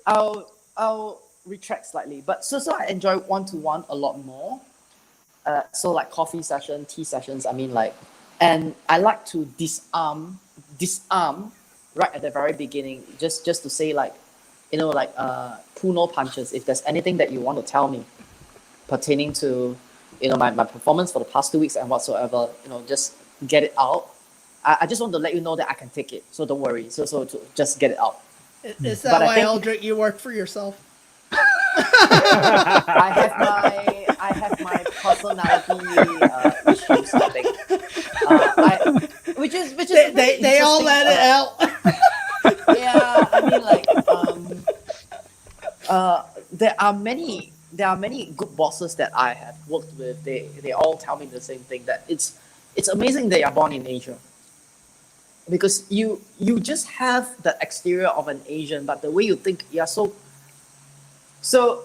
I'll retract slightly. But so I enjoy one-to-one a lot more. So like coffee session, tea sessions. I mean, like, and I like to disarm right at the very beginning, just to say, like, pull no punches. If there's anything that you want to tell me pertaining to, my performance for the past 2 weeks and whatsoever, just get it out. I just want to let you know that I can take it, so don't worry. So to just get it out. Is that But I why, think- Eldrick, you work for yourself? I have personality issues, I think. Which is They all let it out. Yeah, I mean, like, there are many good bosses that I have worked with. They all tell me the same thing, that it's amazing they are born in Asia, because you just have the exterior of an Asian, but the way you think, you're so. So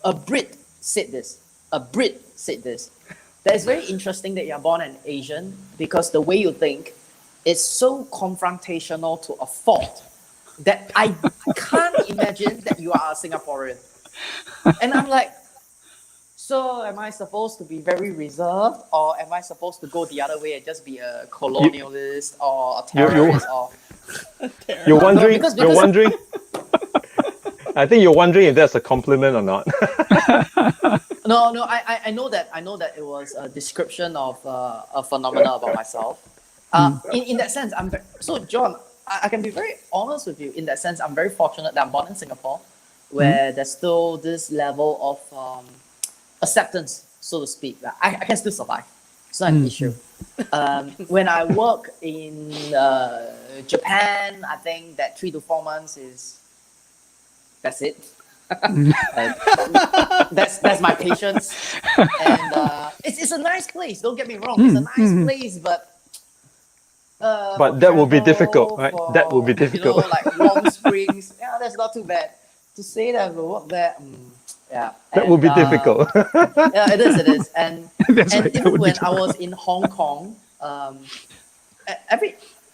a Brit said this. A Brit said this. That it's very interesting that you're born an Asian, because the way you think is so confrontational to a fault that I can't imagine that you are a Singaporean. And I'm like, so am I supposed to be very reserved, or am I supposed to go the other way and just be a colonialist or a terrorist? You're wondering. Because- You're wondering. I think you're wondering if that's a compliment or not. No, I know that it was a description of a phenomena about myself. In that sense, so John, I can be very honest with you. In that sense, I'm very fortunate that I'm born in Singapore, where there's still this level of acceptance, so to speak. I can still survive. It's not an issue. When I work in Japan, I think that 3 to 4 months that's it. That's my patience. And it's a nice place. Don't get me wrong. It's a nice place, but that will be difficult, right? That will be difficult. You know, like Warm Springs. Yeah, that's not too bad. To say that we work there, yeah. That will be difficult. Yeah, it is. And That's and right, that even would be when I was in Hong Kong,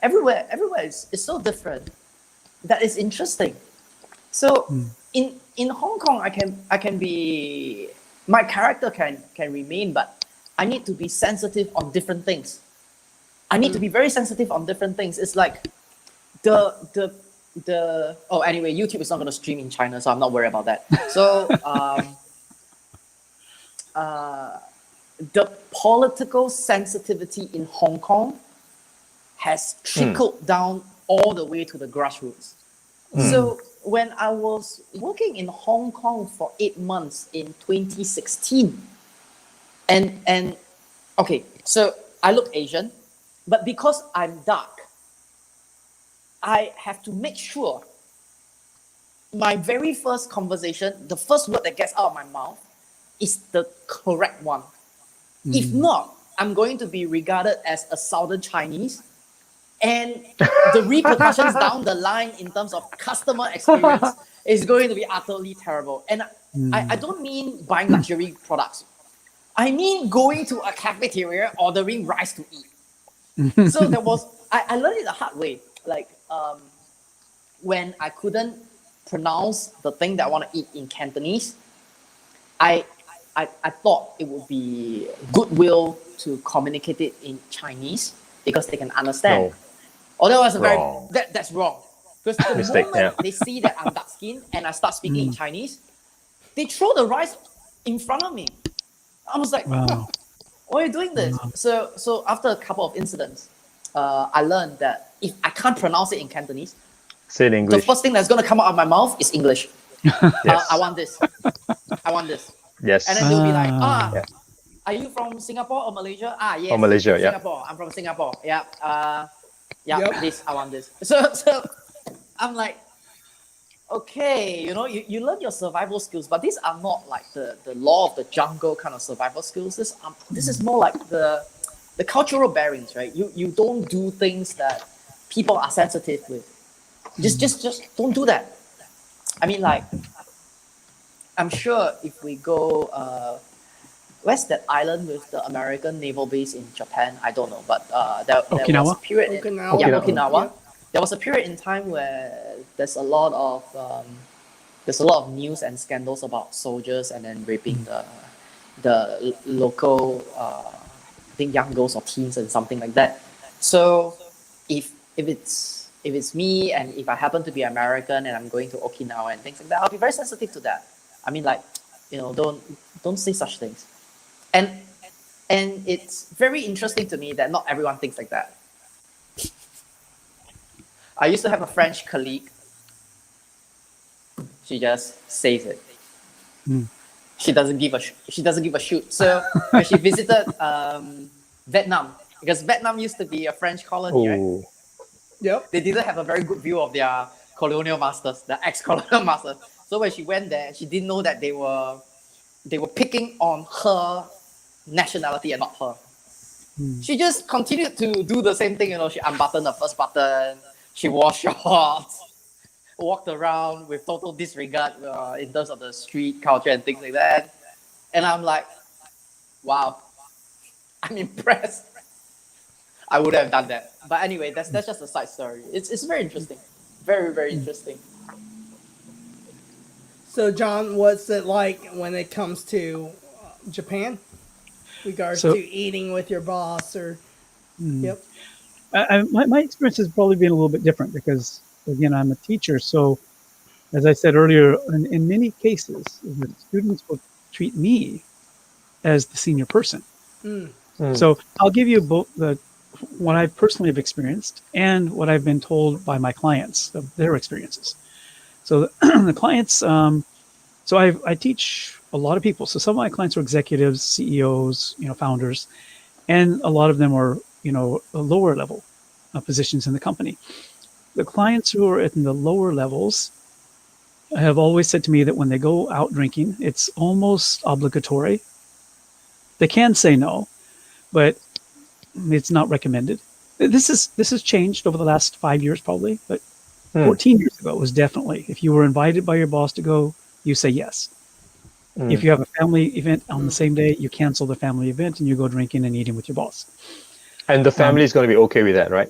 everywhere is so different. That is interesting. So in Hong Kong, I can be, my character can remain, but I need to be sensitive on different things. I need to be very sensitive on different things. It's like anyway, YouTube is not going to stream in China, so I'm not worried about that. So the political sensitivity in Hong Kong has trickled down all the way to the grassroots. So when I was working in Hong Kong for 8 months in 2016, and okay, so I look Asian, but because I'm dark, I have to make sure my very first conversation, the first word that gets out of my mouth, is the correct one. If not, I'm going to be regarded as a Southern Chinese, and the repercussions down the line in terms of customer experience is going to be utterly terrible. And I don't mean buying luxury products. I mean going to a cafeteria, ordering rice to eat. So I learned it the hard way. Like when I couldn't pronounce the thing that I want to eat in Cantonese, I thought it would be goodwill to communicate it in Chinese because they can understand. No. Although that's Wrong. that's wrong. Because the Mistake, moment they see that I'm dark skinned and I start speaking in Chinese, they throw the rice in front of me. I was like, Wow. why are you doing this? So after a couple of incidents, I learned that if I can't pronounce it in Cantonese, Say it in the English. first thing that's going to come out of my mouth is English. Yes. I want this. I want this. Yes. And then they'll be like, Yeah. are you from Singapore or Malaysia? Yes. Or Malaysia, yeah. Singapore. I'm from Singapore. Yeah. Yeah. Yep. This. I want this. So I'm like, okay, you learn your survival skills, but these are not like the law of the jungle kind of survival skills. This is more like the cultural bearings, right? You don't do things that people are sensitive with. Just don't do that. I mean, like, I'm sure if we go, where's that island with the American naval base in Japan? I don't know, but there was a period. Okinawa. Yeah, Okinawa. Yeah. There was a period in time where there's a lot of news and scandals about soldiers and then raping the local, I think, young girls or teens and something like that. So if it's me and if I happen to be American and I'm going to Okinawa and things like that, I'll be very sensitive to that. I mean, like, don't say such things. And it's very interesting to me that not everyone thinks like that. I used to have a French colleague. She just says it. she doesn't give a shoot. So when she visited Vietnam, because Vietnam used to be a French colony, right? Oh, Yep. They didn't have a very good view of their colonial masters, the ex-colonial masters. So when she went there, she didn't know that they were picking on her nationality and not her. She just continued to do the same thing. She unbuttoned the first button. She wore shorts, walked around with total disregard in terms of the street culture and things like that. And I'm like, wow, I'm impressed. I would have done that. But anyway, that's just a side story. It's very interesting. Very, very interesting. So, John, what's it like when it comes to Japan? Regards So- to eating with your boss or. Yep. My experience has probably been a little bit different because, again, I'm a teacher. So, as I said earlier, in many cases, the students will treat me as the senior person. So I'll give you both what I personally have experienced and what I've been told by my clients of their experiences. So the clients, so I teach a lot of people. So some of my clients are executives, CEOs, founders, and a lot of them are, lower level positions in the company. The clients who are in the lower levels have always said to me that when they go out drinking, it's almost obligatory. They can say no, but it's not recommended. This has changed over the last 5 years probably, but 14 years ago it was definitely, if you were invited by your boss to go, you say yes. If you have a family event on the same day, you cancel the family event and you go drinking and eating with your boss. and the family is going to be okay with that, right?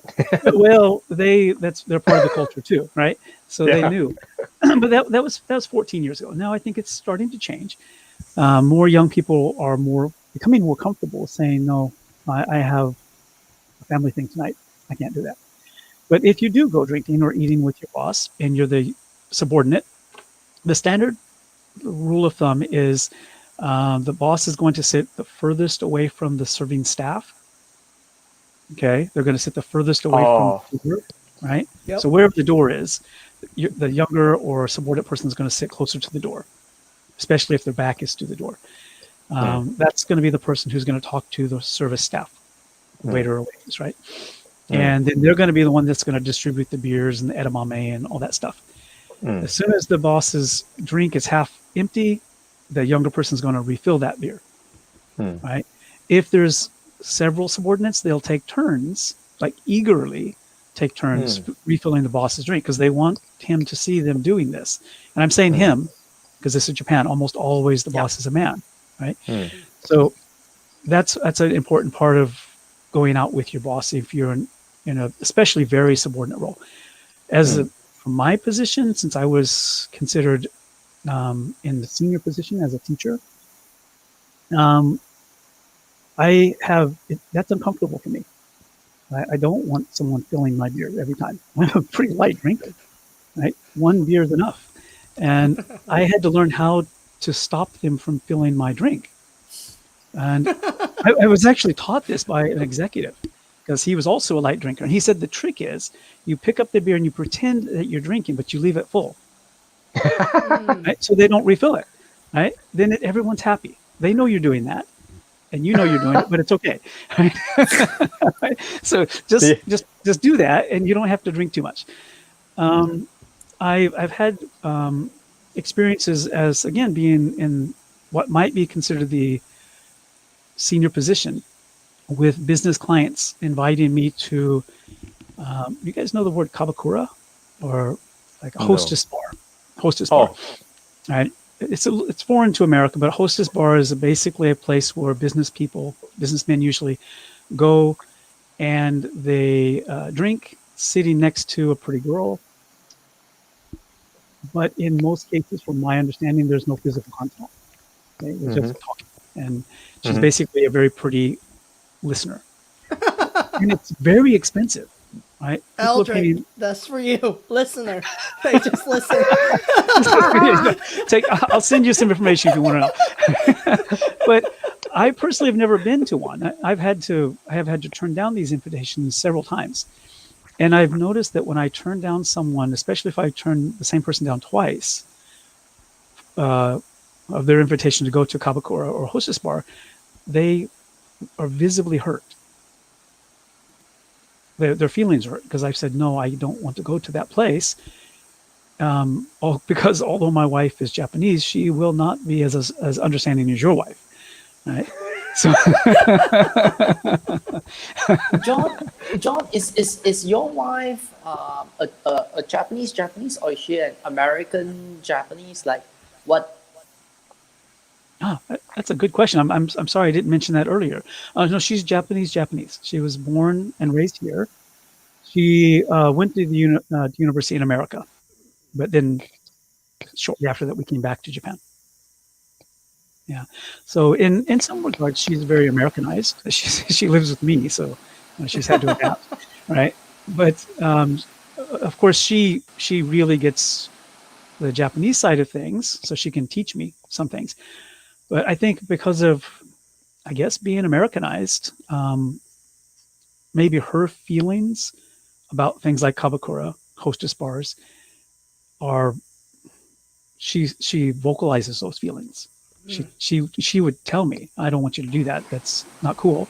Well, they're part of the culture too, right? So they knew. But that was 14 years ago. Now I think it's starting to change. More young people are becoming more comfortable saying, no, I have a family thing tonight. I can't do that. But if you do go drinking or eating with your boss and you're the subordinate, the standard rule of thumb is the boss is going to sit the furthest away from the serving staff. Okay, they're going to sit the furthest away from the door, right? Yep. So wherever the door is, the younger or subordinate person is going to sit closer to the door, especially if their back is to the door. That's going to be the person who's going to talk to the service staff, waiter or waitress, right? And then they're going to be the one that's going to distribute the beers and the edamame and all that stuff. As soon as the boss's drink is half empty, the younger person is going to refill that beer, right? If there's several subordinates, they'll take turns, like eagerly take turns refilling the boss's drink because they want him to see them doing this. And I'm saying him because this is Japan. Almost always the boss is a man, right? So that's an important part of going out with your boss if you're in a especially very subordinate role. From my position, since I was considered in the senior position as a teacher, that's uncomfortable for me. I don't want someone filling my beer every time. I'm a pretty light drinker, right? One beer is enough. And I had to learn how to stop them from filling my drink. And I was actually taught this by an executive because he was also a light drinker. And he said the trick is you pick up the beer and you pretend that you're drinking, but you leave it full. Right? So they don't refill it. Right? Then everyone's happy. They know you're doing that. And you know you're doing it, but it's okay. Right? So just do that, and you don't have to drink too much. I've had experiences as, again, being in what might be considered the senior position with business clients inviting me to, you guys know the word kabakura, or like a hostess bar. Hostess bar, right? It's foreign to America, but a hostess bar is basically a place where businessmen usually go and they drink sitting next to a pretty girl. But in most cases, from my understanding, there's no physical contact. Okay? They're just talking. And she's basically a very pretty listener. And it's very expensive, right? Eldrick, that's for you, listener. They just listen. I'll send you some information if you want to know. But I personally have never been to one. I have had to turn down these invitations several times. And I've noticed that when I turn down someone, especially if I turn the same person down twice, of their invitation to go to Kabakura or Hostess Bar, they are visibly hurt. Their feelings are hurt because I've said, no, I don't want to go to that place. Because although my wife is Japanese, she will not be as understanding as your wife. Right? So, John, is your wife a Japanese, or is she an American Japanese? Like, what? that's a good question. I'm sorry I didn't mention that earlier. No, she's Japanese. She was born and raised here. She went to the university in America, but then shortly after that we came back to Japan. Yeah. So in some regards, she's very Americanized. She lives with me, so she's had to adapt, right? But of course, she really gets the Japanese side of things, so she can teach me some things. But I think because of, I guess, being Americanized, maybe her feelings about things like Kabakura, hostess bars, are she vocalizes those feelings. She would tell me, I don't want you to do that. That's not cool.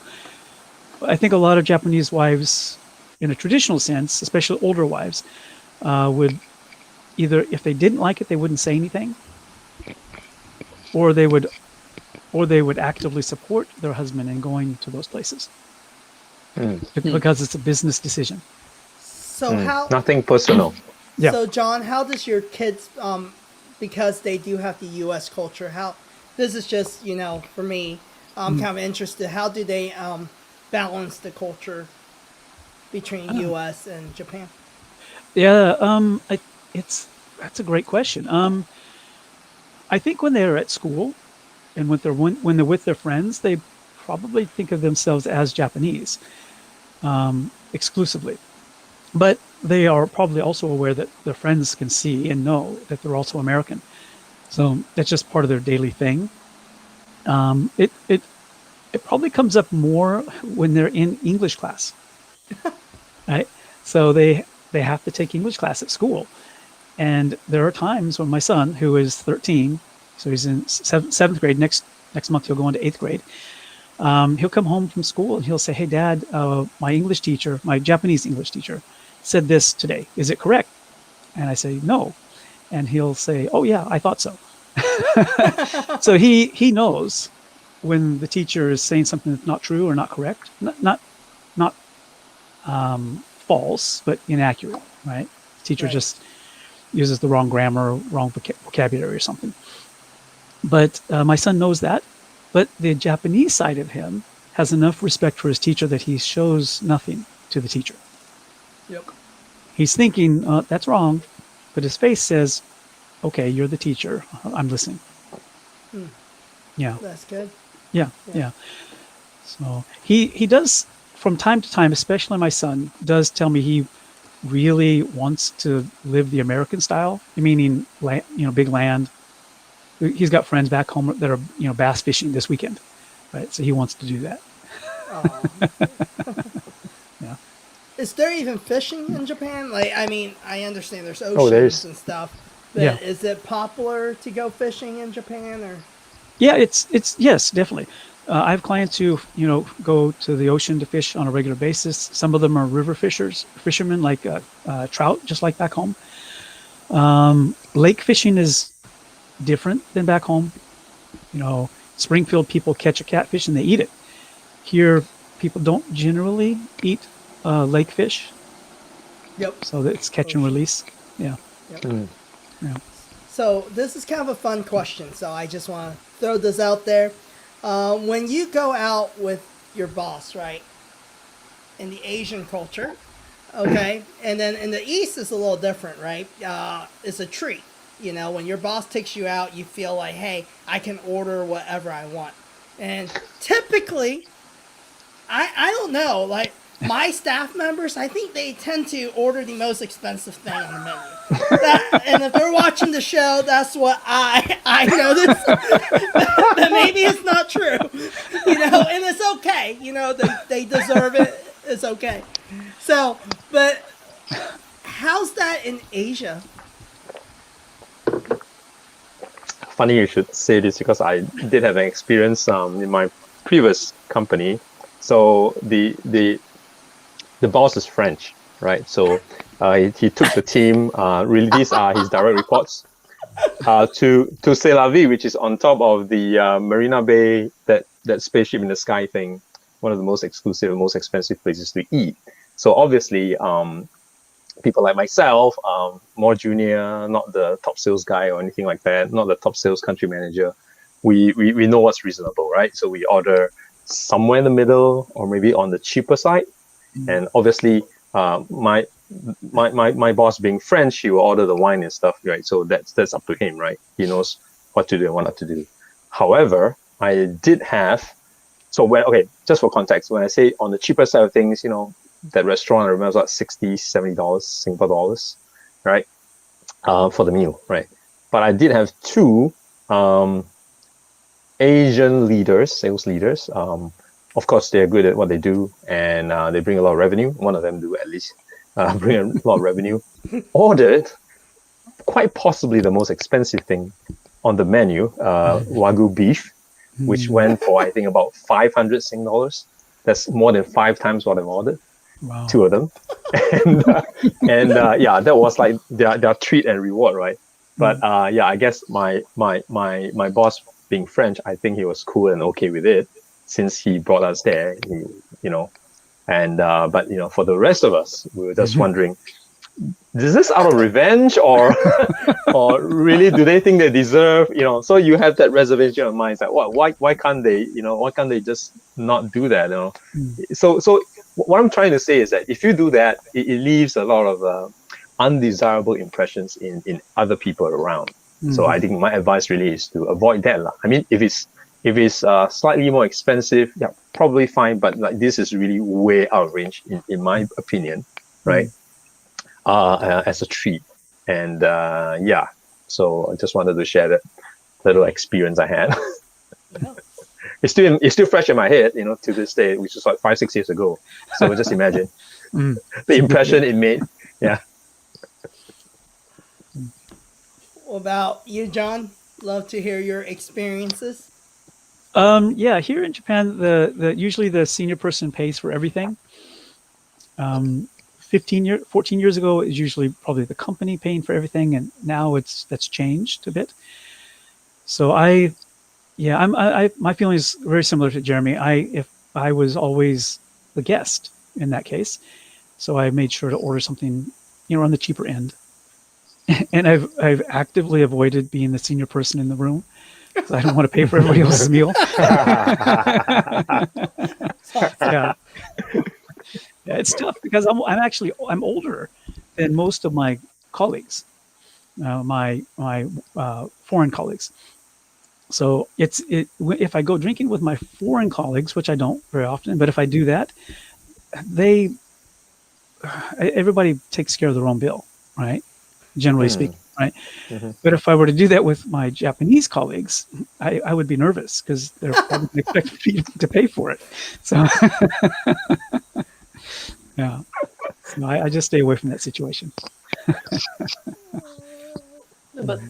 I think a lot of Japanese wives, in a traditional sense, especially older wives, would either, if they didn't like it, they wouldn't say anything, or they would actively support their husband in going to those places because it's a business decision. So how? Nothing personal. Yeah. So John, how does your kids, because they do have the U.S. culture, how? This is just, for me, I'm kind of interested. How do they balance the culture between U.S. and Japan? Yeah, that's a great question. I think when they're at school and when they're with their friends, they probably think of themselves as Japanese exclusively. But they are probably also aware that their friends can see and know that they're also American. So that's just part of their daily thing. It probably comes up more when they're in English class, right? So they have to take English class at school, and there are times when my son, who is 13, so he's in seventh grade, next month he'll go into 8th grade. He'll come home from school and he'll say, "Hey, Dad, my Japanese English teacher, said this today. Is it correct?" And I say, "No." And he'll say, "Oh yeah, I thought so." So he knows when the teacher is saying something that's not true or not correct, not false, but inaccurate, right? The teacher just uses the wrong grammar, wrong vocabulary or something. But my son knows that. But the Japanese side of him has enough respect for his teacher that he shows nothing to the teacher. Yep. He's thinking, that's wrong. But his face says, okay, you're the teacher. I'm listening. Yeah. That's good. Yeah. So he does, from time to time, especially my son, does tell me he really wants to live the American style, meaning, big land. He's got friends back home that are, bass fishing this weekend, right? So he wants to do that. Yeah. Is there even fishing in Japan? I understand there's oceans and stuff, but is it popular to go fishing in Japan, or? Yeah, it's yes, definitely. I have clients who, go to the ocean to fish on a regular basis. Some of them are river fishermen, like trout, just like back home. Lake fishing is different than back home. Springfield people catch a catfish and they eat it. Here, people don't generally eat lake fish. Yep. So it's catch and release. Yeah. Yep. Yeah. So this is kind of a fun question. So I just want to throw this out there. When you go out with your boss, right, in the Asian culture, okay, and then in the East it's a little different, right? It's a treat. When your boss takes you out, you feel like, hey, I can order whatever I want. And typically, I don't know, like my staff members, I think they tend to order the most expensive thing on the menu. And if they're watching the show, that's what I notice. But maybe it's not true, and it's okay. They deserve it. It's okay. So, but how's that in Asia? funny you should say this because I did have an experience in my previous company. So the boss is French, right? So he took the team. Really, these are his direct reports to C'est La Vie, which is on top of the Marina Bay, that spaceship in the sky thing, one of the most exclusive and most expensive places to eat. So obviously, people like myself, more junior, not the top sales guy or anything like that, not the top sales country manager, we know what's reasonable, right? So we order somewhere in the middle or maybe on the cheaper side. And obviously, my boss being French, he will order the wine and stuff, right? So that's up to him, right? He knows what to do and what not to do. However, I did have, just for context, when I say on the cheaper side of things, that restaurant, I remember, was about $60, $70 Singapore dollars, right? For the meal, right? But I did have two Asian leaders, sales leaders. Of course, they're good at what they do, and they bring a lot of revenue. One of them do at least bring a lot of revenue. Ordered quite possibly the most expensive thing on the menu, Wagyu beef, which went for, I think, about 500 Sing dollars. That's more than 5 times what I've ordered. Wow. 2 of them. and that was like their treat and reward, right? But I guess my boss being French, I think he was cool and okay with it since he brought us there, but for the rest of us, we were just wondering, is this out of revenge or really do they think they deserve, so you have that reservation of mind. It's like, why can't they just not do that, So what I'm trying to say is that if you do that, it leaves a lot of undesirable impressions in other people around. So I think my advice really is to avoid that. I mean, if it's slightly more expensive, yeah, probably fine, but like this is really way out of range in my opinion, right? As a treat. And so I just wanted to share that little experience I had. It's still fresh in my head, to this day, which is like 5-6 years ago. So just imagine the impression it made. Yeah. What about you, John? Love to hear your experiences. Here in Japan, the usually the senior person pays for everything. 14 years ago, it was usually probably the company paying for everything, and now that's changed a bit. So my feeling is very similar to Jeremy. If I was always the guest in that case, so I made sure to order something, on the cheaper end. And I've actively avoided being the senior person in the room. I don't want to pay for everybody else's meal. Yeah, it's tough because I'm older than most of my colleagues, my foreign colleagues. So if I go drinking with my foreign colleagues, which I don't very often, but if I do that, everybody takes care of their own bill, right? Generally speaking, right? But if I were to do that with my Japanese colleagues, I would be nervous because they're probably going to expect me to pay for it. So, yeah, so I just stay away from that situation. But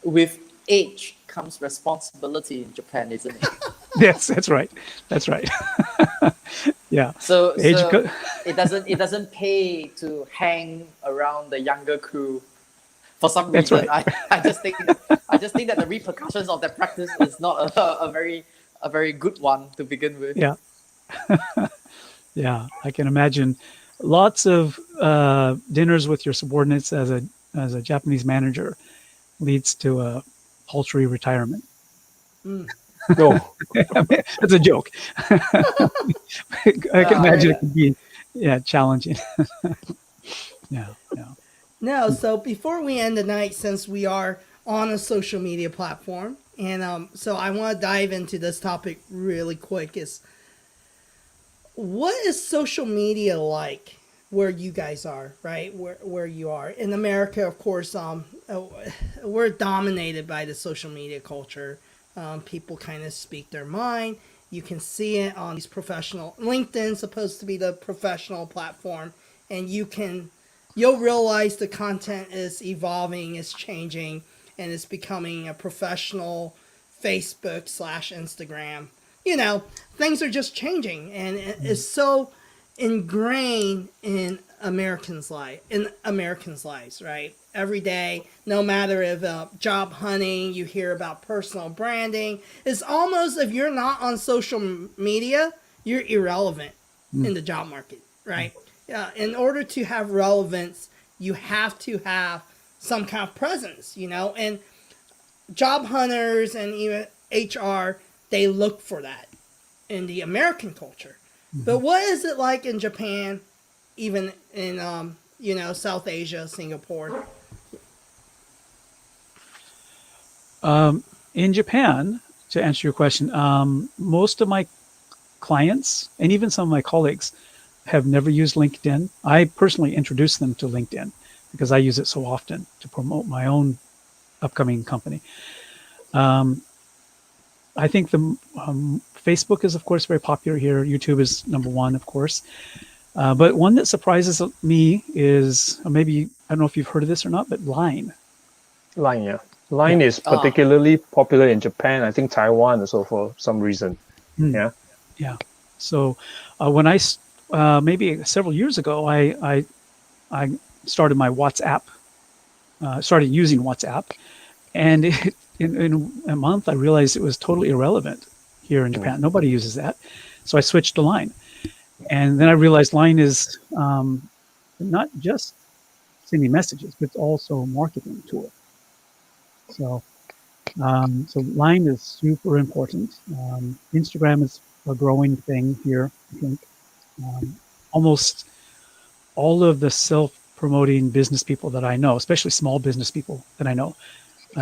with age comes responsibility in Japan, isn't it? Yes, that's right. That's right. Yeah. So it doesn't pay to hang around the younger crew. For some reason, right. I just think that the repercussions of that practice is not a very good one to begin with. Yeah. Yeah, I can imagine lots of dinners with your subordinates as a Japanese manager leads to a paltry retirement. No, that's a joke. I can imagine it could be challenging. Yeah. No, so before we end the night, since we are on a social media platform, and so I want to dive into this topic really quick, is what is social media like where you guys are, right? Where you are. In America, of course, we're dominated by the social media culture. People kind of speak their mind. You can see it on these professional, LinkedIn's supposed to be the professional platform, and you'll realize the content is evolving, is changing, and it's becoming a professional Facebook / Instagram. Things are just changing, and it's so ingrained in Americans' lives, right? Every day, no matter if job hunting, you hear about personal branding. It's almost, if you're not on social media, you're irrelevant in the job market, right? In order to have relevance, you have to have some kind of presence, and job hunters and even HR, they look for that in the American culture. But what is it like in Japan, even in South Asia, Singapore? In Japan, to answer your question, most of my clients and even some of my colleagues have never used LinkedIn. I personally introduced them to LinkedIn because I use it so often to promote my own upcoming company. I think the Facebook is, of course, very popular here. YouTube is number one, of course. But one that surprises me is, or maybe, I don't know if you've heard of this or not, but Line. Line, yeah. Line is particularly popular in Japan, I think Taiwan also for some reason. Yeah. Yeah. So when I, maybe several years ago, I started my WhatsApp, started using WhatsApp, and in a month, I realized it was totally irrelevant here in Japan. Nobody uses that. So I switched to Line. And then I realized Line is not just sending messages, but it's also a marketing tool. So Line is super important. Instagram is a growing thing here, I think. Almost all of the self-promoting business people that I know, especially small business people that I know,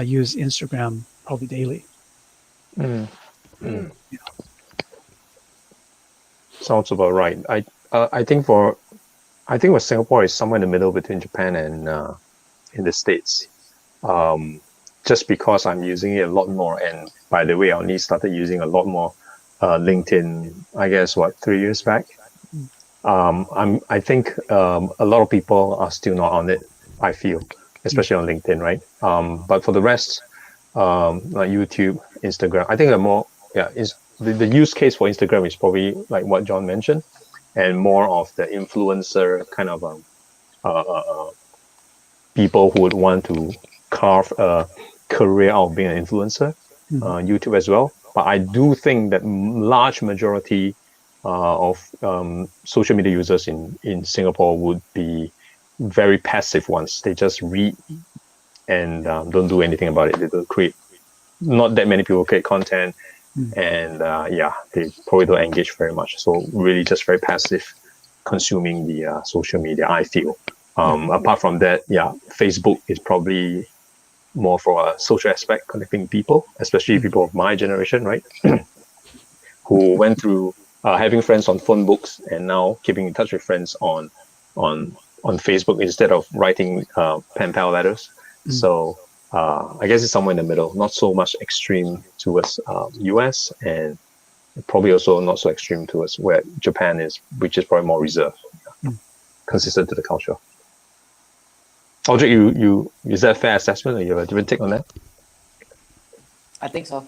use Instagram probably daily. Sounds about right. I think Singapore is somewhere in the middle between Japan and in the States. Just because I'm using it a lot more, and by the way, I only started using a lot more LinkedIn, I guess 3 years back. I think a lot of people are still not on it, I feel, especially on LinkedIn, right? But for the rest, like YouTube, Instagram, I think the use case for Instagram is probably like what John mentioned, and more of the influencer kind of people who would want to carve a career out of being an influencer. YouTube as well. But I do think that large majority of social media users in Singapore would be very passive ones. They just read and don't do anything about it. They don't create. Not that many people create content, and they probably don't engage very much. So really, just very passive consuming the social media, I feel. Apart from that, Facebook is probably more for a social aspect, connecting people, especially people of my generation, right? Who went through having friends on phone books and now keeping in touch with friends on Facebook instead of writing pen pal letters. So I guess it's somewhere in the middle, not so much extreme towards US, and probably also not so extreme towards where Japan is, which is probably more reserved, consistent to the culture. Audrey, is that a fair assessment, or you have a different take on that? I think so.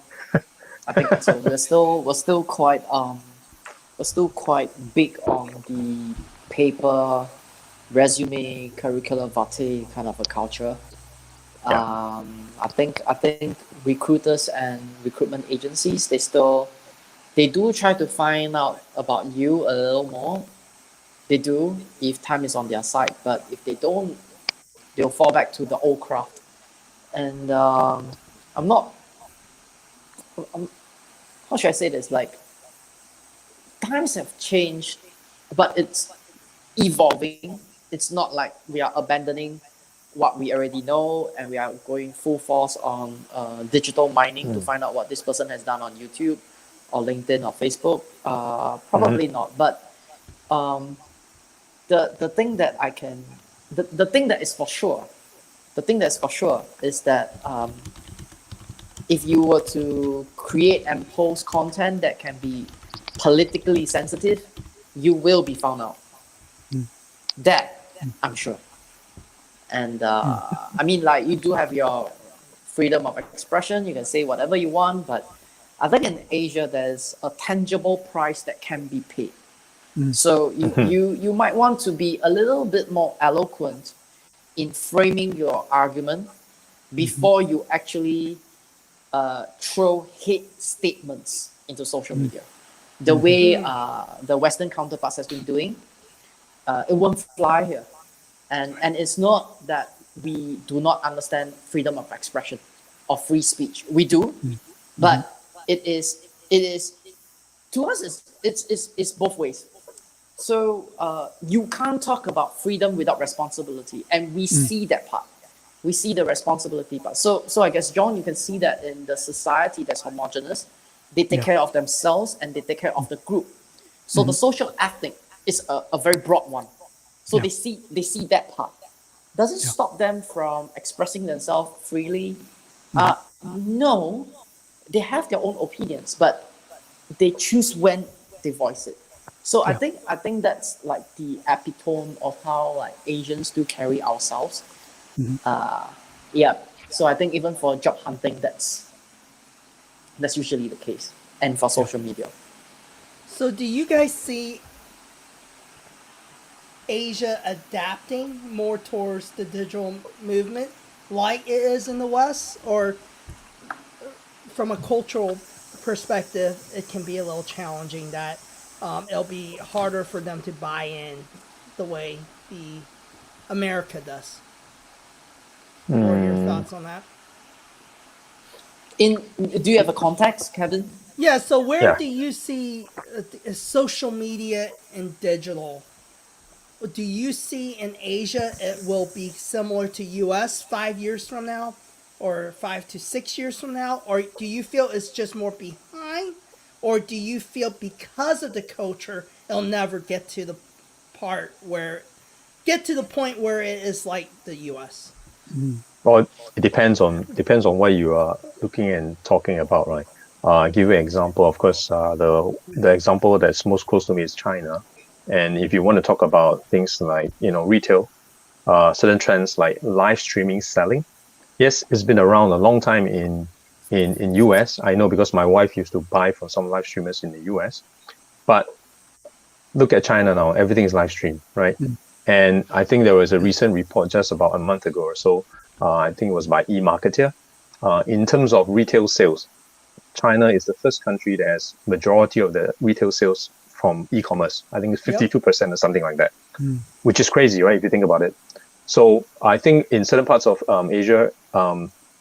We're still quite big on the paper, resume, curriculum vitae kind of a culture. I think recruiters and recruitment agencies, they do try to find out about you a little more. They do, if time is on their side, but if they don't, they'll fall back to the old craft. And how should I say this? Like, times have changed, but it's evolving. It's not like we are abandoning what we already know and we are going full force on digital mining to find out what this person has done on YouTube or LinkedIn or Facebook. Probably not. But the thing that the thing that is for sure is that if you were to create and post content that can be politically sensitive, you will be found out. That I'm sure. And I mean, like, you do have your freedom of expression. You can say whatever you want, but I think in Asia there's a tangible price that can be paid. So you might want to be a little bit more eloquent in framing your argument before you actually throw hate statements into social media. The way the Western counterparts has been doing, it won't fly here. And it's not that we do not understand freedom of expression or free speech. We do, but it is to us it's both ways. So you can't talk about freedom without responsibility, and we see that part. We see the responsibility part. So I guess, John, you can see that in the society that's homogenous, they take care of themselves and they take care of the group. So the social ethic is a very broad one. So they see that part. Does it stop them from expressing themselves freely? No, they have their own opinions, but they choose when they voice it. So I think that's like the epitome of how like Asians do carry ourselves. So I think even for job hunting, that's usually the case, and for social media. So do you guys see Asia adapting more towards the digital movement like it is in the West, or from a cultural perspective, it can be a little challenging that it'll be harder for them to buy in the way the America does? What are your thoughts on that? Do you have a context, Kevin? Yeah, so where do you see social media and digital? Do you see in Asia it will be similar to US 5 years from now, or 5 to 6 years from now? Or do you feel it's just more behind? Or do you feel because of the culture, it'll never get to the point where it is like the US? Well, it depends on what you are looking and talking about, right? Give you an example. Of course, the example that's most close to me is China. And if you want to talk about things like retail, certain trends like live streaming selling, yes, it's been around a long time in US. I know because my wife used to buy from some live streamers in the US. But look at China now; everything is live stream, right? And I think there was a recent report just about a month ago or so. I think it was by eMarketer. In terms of retail sales, China is the first country that has majority of the retail sales from e-commerce. I think it's 52% or something like that, which is crazy, right? If you think about it. So I think in certain parts of Asia,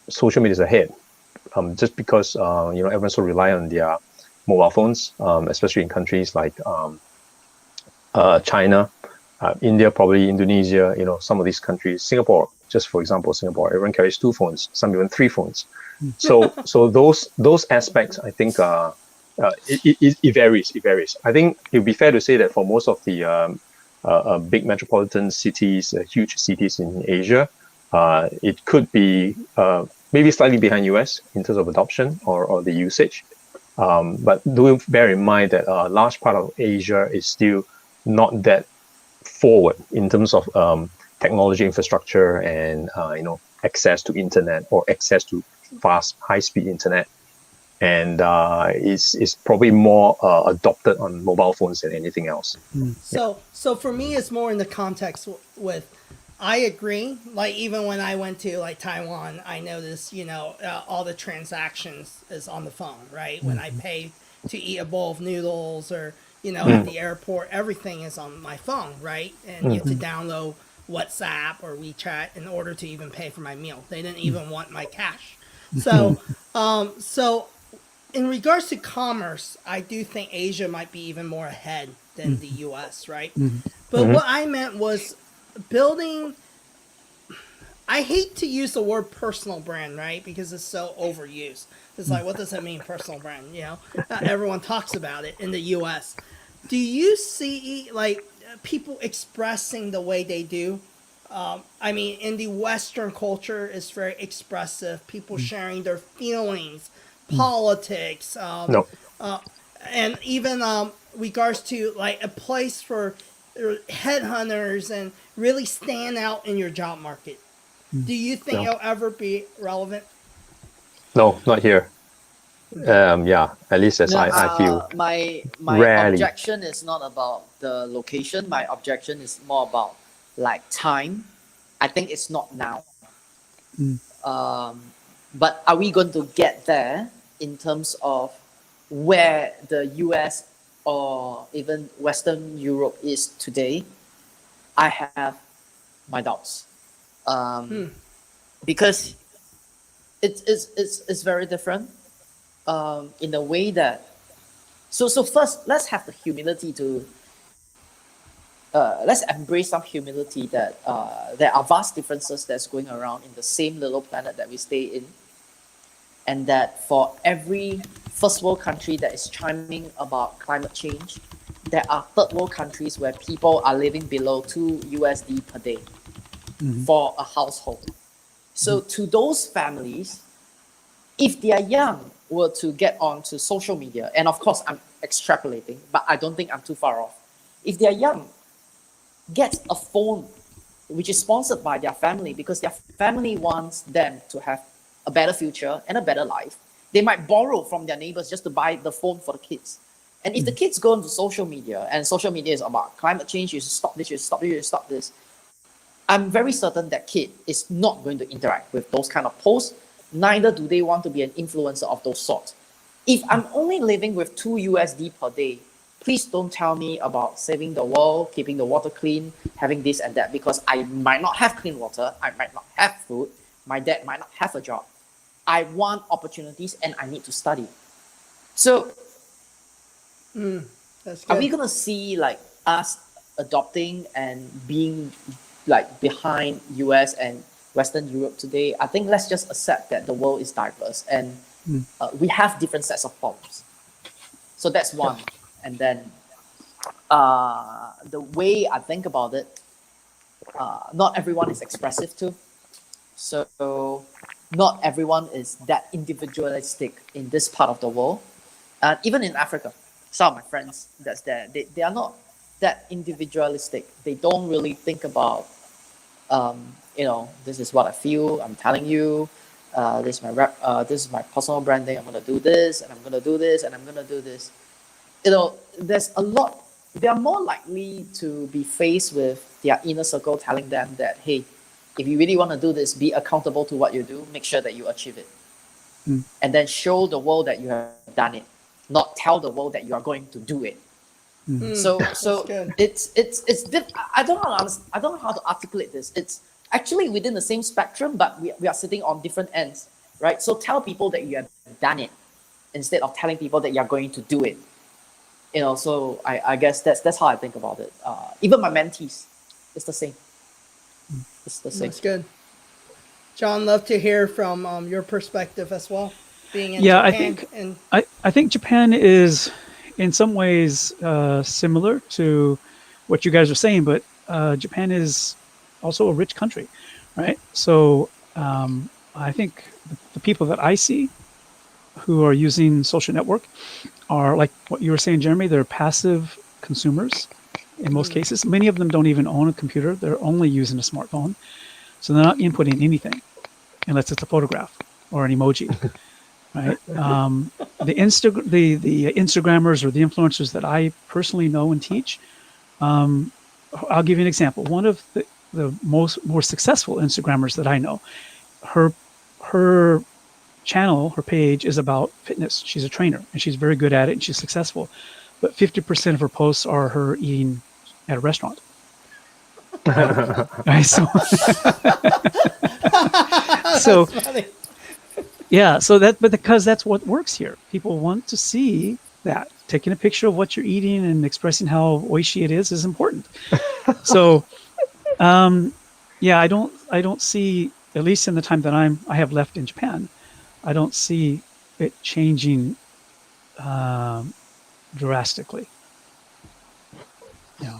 social media is ahead, just because everyone's so reliant on their mobile phones, especially in countries like China, India, probably Indonesia. Some of these countries, Singapore, just for example, everyone carries 2 phones, some even 3 phones. So those aspects, I think, it varies. It varies. I think it would be fair to say that for most of the big metropolitan cities, huge cities in Asia, it could be maybe slightly behind US in terms of adoption or the usage. But do bear in mind that a large part of Asia is still not that forward in terms of technology infrastructure and access to internet or access to fast high-speed internet, and is probably more adopted on mobile phones than anything else. So for me, it's more in the context with. I agree. Like even when I went to like Taiwan, I noticed all the transactions is on the phone, right? When I pay to eat a bowl of noodles or at the airport, everything is on my phone, right? And you have to download WhatsApp or WeChat in order to even pay for my meal. They didn't even want my cash. So, so in regards to commerce, I do think Asia might be even more ahead than the U.S., right? But what I meant was building. I hate to use the word personal brand, right? Because it's so overused. It's like, what does that mean, personal brand? Everyone talks about it in the U.S. Do you see like people expressing the way they do? I mean, in the Western culture, it's very expressive. People sharing their feelings, politics, No. and even regards to like a place for headhunters and really stand out in your job market. Do you think it'll ever be relevant? No, not here. Yeah, at least as No, I feel. my Rarely. objection is not about the location. My objection is more about like time. I think it's not now. Mm. But are we going to get there in terms of where the US or even Western Europe is today? I have my doubts. Because it's very different in a way that so first let's have the humility to let's embrace some humility that there are vast differences that's going around in the same little planet that we stay in, and that for every first world country that is chiming about climate change, there are third world countries where people are living below 2 USD per day for a household. So to those families, if they are young, were to get onto social media, and of course I'm extrapolating, but I don't think I'm too far off. If they are young, get a phone which is sponsored by their family because their family wants them to have a better future and a better life. They might borrow from their neighbors just to buy the phone for the kids. And if the kids go into social media, and social media is about climate change, you should stop this, you should stop this, you should stop this, I'm very certain that kid is not going to interact with those kind of posts. Neither do they want to be an influencer of those sorts. If I'm only living with 2 USD per day, please don't tell me about saving the world, keeping the water clean, having this and that, because I might not have clean water, I might not have food, my dad might not have a job. I want opportunities and I need to study. So That's are we good. gonna see like us adopting and being like behind US and Western Europe today? I think let's just accept that the world is diverse and we have different sets of problems. So that's one. And then the way I think about it, not everyone is expressive too. So not everyone is that individualistic in this part of the world. And even in Africa, some of my friends that's there, they are not that individualistic. They don't really think about, this is what I feel, I'm telling you, this is my this is my personal branding, I'm gonna do this, and I'm gonna do this, and I'm gonna do this. There's a lot, they are more likely to be faced with their inner circle telling them that, hey, if you really want to do this, be accountable to what you do, make sure that you achieve it. And then show the world that you have done it, not tell the world that you are going to do it. So good. I don't know how to articulate this. It's actually within the same spectrum, but we are sitting on different ends, right? So tell people that you have done it instead of telling people that you're going to do it. So I guess that's how I think about it. Even my mentees, it's the same. It's the same. That's good. John, love to hear from your perspective as well, being in Yeah, Japan. I think Japan is in some ways similar to what you guys are saying, but Japan is also a rich country, right? So I think the people that I see who are using social network are like what you were saying, Jeremy. They're passive consumers in most cases. Many of them don't even own a computer. They're only using a smartphone. So they're not inputting anything unless it's a photograph or an emoji, right? The Instagrammers or the influencers that I personally know and teach, I'll give you an example. One of the more successful Instagrammers that I know, her channel, her page is about fitness. She's a trainer and she's very good at it and she's successful. But 50% of her posts are her eating at a restaurant. Right? So Funny. yeah, but because that's what works here. People want to see that. Taking a picture of what you're eating and expressing how oishi it is important. So yeah, I don't see, at least in the time that I have left in Japan, I don't see it changing drastically. Yeah.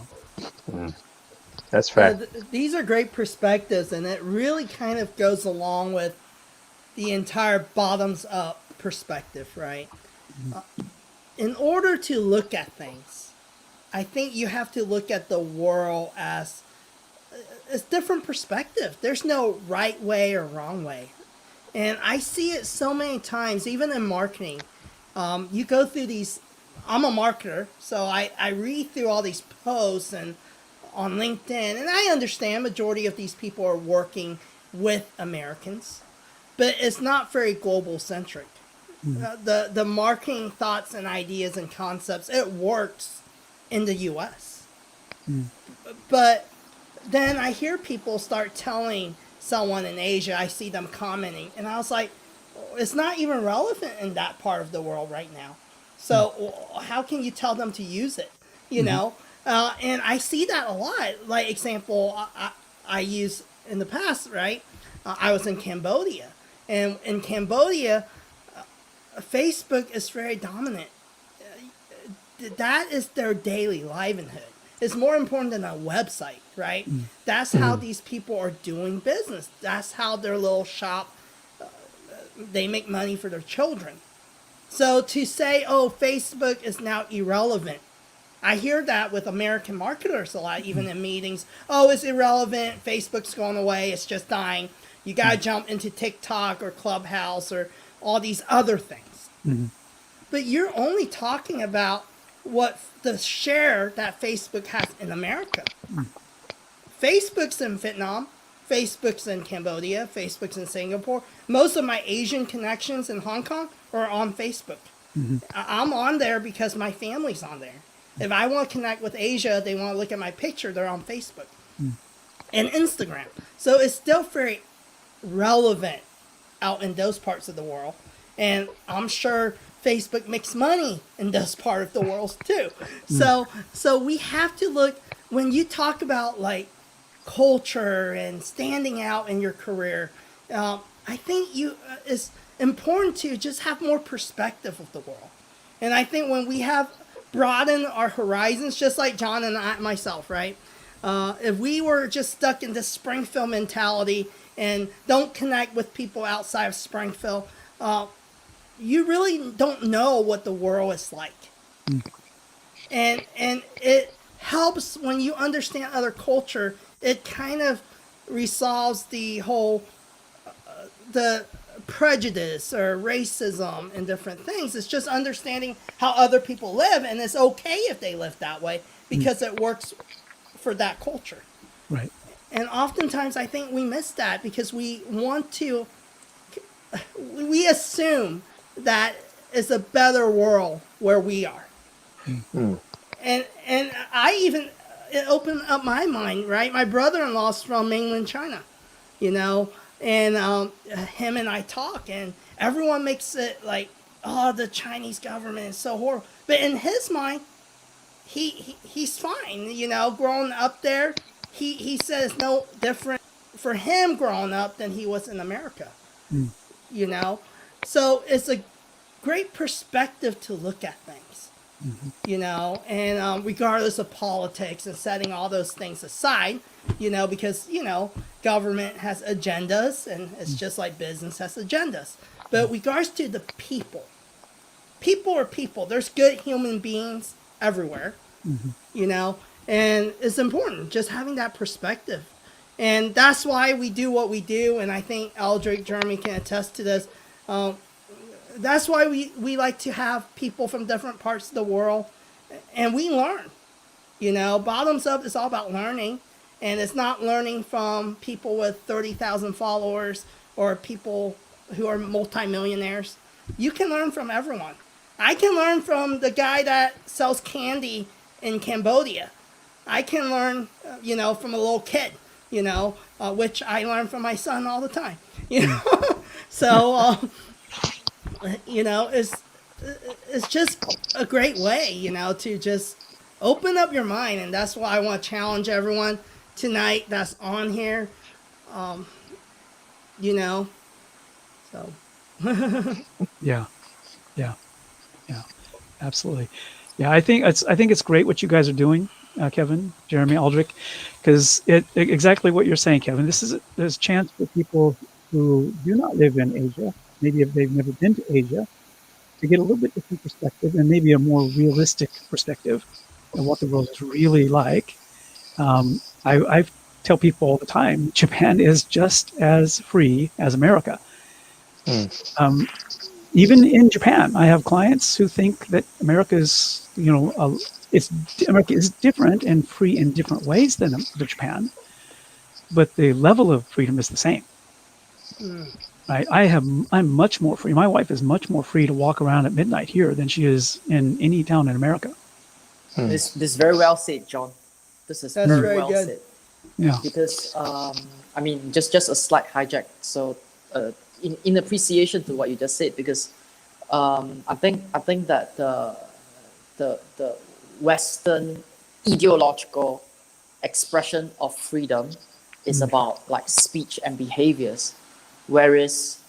That's fair. These are great perspectives, and it really kind of goes along with the entire bottoms up perspective, right? In order to look at things, I think you have to look at the world as different perspective. There's no right way or wrong way. And I see it so many times, even in marketing. You go through these, I'm a marketer, so I read through all these posts and on LinkedIn, and I understand majority of these people are working with Americans, but it's not very global centric. The marketing thoughts and ideas and concepts, it works in the U.S. But then I hear people start telling someone in Asia, I see them commenting, and I was like, it's not even relevant in that part of the world right now. So how can you tell them to use it? You know, and I see that a lot. Like example, I use in the past, right? I was in Cambodia, and in Cambodia, Facebook is very dominant. That is their daily livelihood. It's more important than a website, right? That's how these people are doing business. That's how their little shop, they make money for their children. So to say, oh, Facebook is now irrelevant, I hear that with American marketers a lot, even in meetings. Oh, it's irrelevant. Facebook's going away. It's just dying. You got to jump into TikTok or Clubhouse or all these other things. But you're only talking about what the share that Facebook has in America. Facebook's in Vietnam. Facebook's in Cambodia. Facebook's in Singapore. Most of my Asian connections in Hong Kong are on Facebook. I'm on there because my family's on there. If I want to connect with Asia, they want to look at my picture, they're on Facebook and Instagram. So it's still very relevant out in those parts of the world. And I'm sure Facebook makes money in those part of the world too. So we have to look, when you talk about like culture and standing out in your career, I think it's important to just have more perspective of the world. And I think when we have broadened our horizons, just like John and myself, right? If we were just stuck in this Springfield mentality and don't connect with people outside of Springfield, you really don't know what the world is like. And it helps when you understand other culture. It kind of resolves the whole the prejudice or racism and different things. It's just understanding how other people live, and it's okay if they live that way because it works for that culture. Right. And oftentimes I think we miss that because we assume that it's a better world where we are. And I even, it opened up my mind, right? My brother-in-law's from mainland China, you know, and him and I talk, and everyone makes it like, oh, the Chinese government is so horrible. But in his mind, he's fine, you know, growing up there. He says no different for him growing up than he was in America, you know. So it's a great perspective to look at things, you know, and regardless of politics and setting all those things aside, you know, because, you know, government has agendas and it's just like business has agendas. But regards to the people are people. There's good human beings everywhere, you know, and it's important just having that perspective. And that's why we do what we do. And I think Eldrick, Jeremy can attest to this. That's why we like to have people from different parts of the world, and we learn. You know, bottoms up is all about learning, and it's not learning from people with 30,000 followers or people who are multimillionaires. You can learn from everyone. I can learn from the guy that sells candy in Cambodia. I can learn, you know, from a little kid, you know, which I learn from my son all the time, you know. So, you know, it's just a great way, you know, to just open up your mind. And that's why I want to challenge everyone tonight that's on here, you know, so. Yeah, absolutely. Yeah, I think it's great what you guys are doing, Kevin, Jeremy, Aldrich, because exactly what you're saying, Kevin. There's a chance for people who do not live in Asia, maybe if they've never been to Asia, to get a little bit different perspective and maybe a more realistic perspective of what the world is really like. I tell people all the time, Japan is just as free as America. Even in Japan, I have clients who think that America is, America is different and free in different ways than Japan, but the level of freedom is the same. Right? I'm much more free. My wife is much more free to walk around at midnight here than she is in any town in America. This is very well said, John. This is That's very very well good. said. Yeah. Because I mean, just a slight hijack. So in appreciation to what you just said, because I think that the Western ideological expression of freedom is about like speech and behaviors, whereas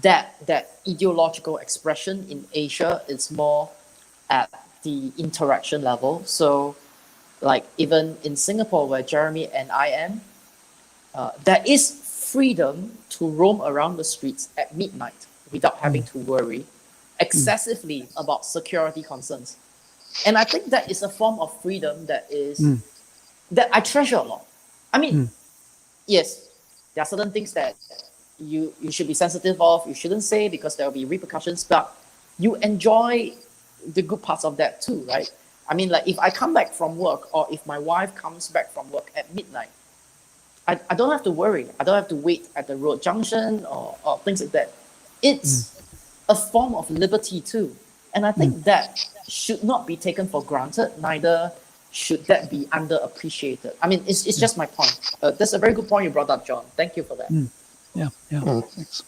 that ideological expression in Asia is more at the interaction level. So like even in Singapore, where Jeremy and I am, there is freedom to roam around the streets at midnight without having to worry excessively about security concerns. And I think that is a form of freedom that I treasure a lot. I mean, yes, there are certain things that you should be sensitive of, you shouldn't say because there will be repercussions, but you enjoy the good parts of that too, right? I mean, like if I come back from work or if my wife comes back from work at midnight, I don't have to worry. I don't have to wait at the road junction or things like that. It's a form of liberty too. And I think that should not be taken for granted, neither should that be underappreciated. I mean, it's just my point. That's a very good point you brought up, John. Thank you for that. Yeah. Thanks.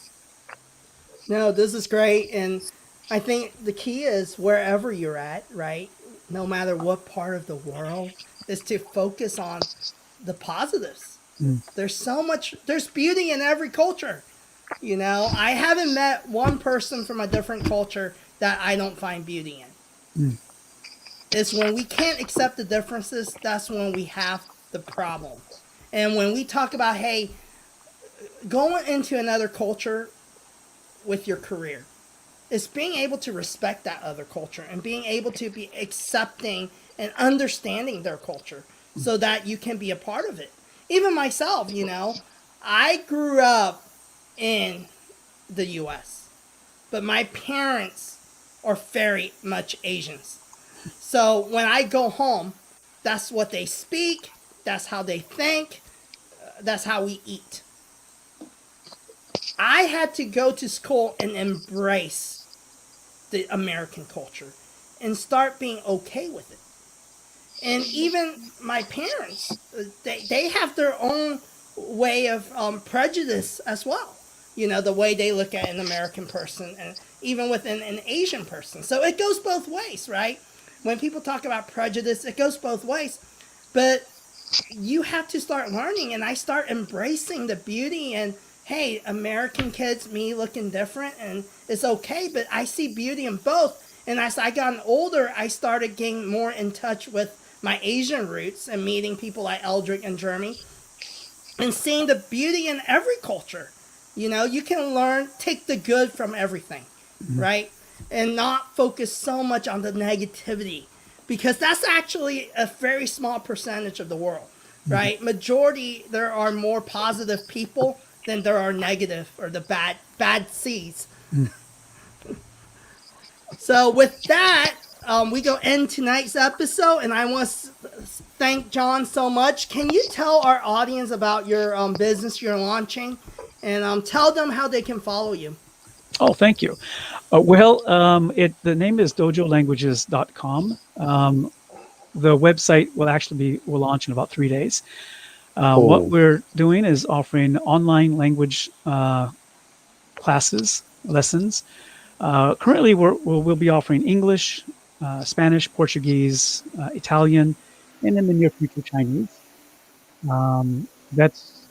No, this is great. And I think the key is wherever you're at, right? No matter what part of the world, is to focus on the positives. There's beauty in every culture. I haven't met one person from a different culture that I don't find beauty in. It's when we can't accept the differences, that's when we have the problem. And when we talk about, hey, going into another culture with your career, it's being able to respect that other culture and being able to be accepting and understanding their culture so that you can be a part of it. Even myself, I grew up in the U.S., but my parents are very much Asians. So when I go home, that's what they speak, that's how they think, that's how we eat. I had to go to school and embrace the American culture and start being okay with it. And even my parents, they have their own way of prejudice as well. The way they look at an American person and even within an Asian person. So it goes both ways, right? When people talk about prejudice, it goes both ways. But you have to start learning, and I start embracing the beauty and, hey, American kids, me looking different, and it's okay, but I see beauty in both. And as I got older, I started getting more in touch with my Asian roots and meeting people like Eldrick and Jeremy and seeing the beauty in every culture. You can learn, take the good from everything, right? And not focus so much on the negativity, because that's actually a very small percentage of the world, right? Majority, there are more positive people than there are negative or the bad seeds. So with that, we go end tonight's episode, and I want to thank John so much. Can you tell our audience about your business you're launching, and tell them how they can follow you? Oh, thank you. The name is dojolaunguages.com. The website will launch in about 3 days. What we're doing is offering online language lessons. Currently, we'll be offering English, Spanish, Portuguese, Italian, and in the near future, Chinese. That's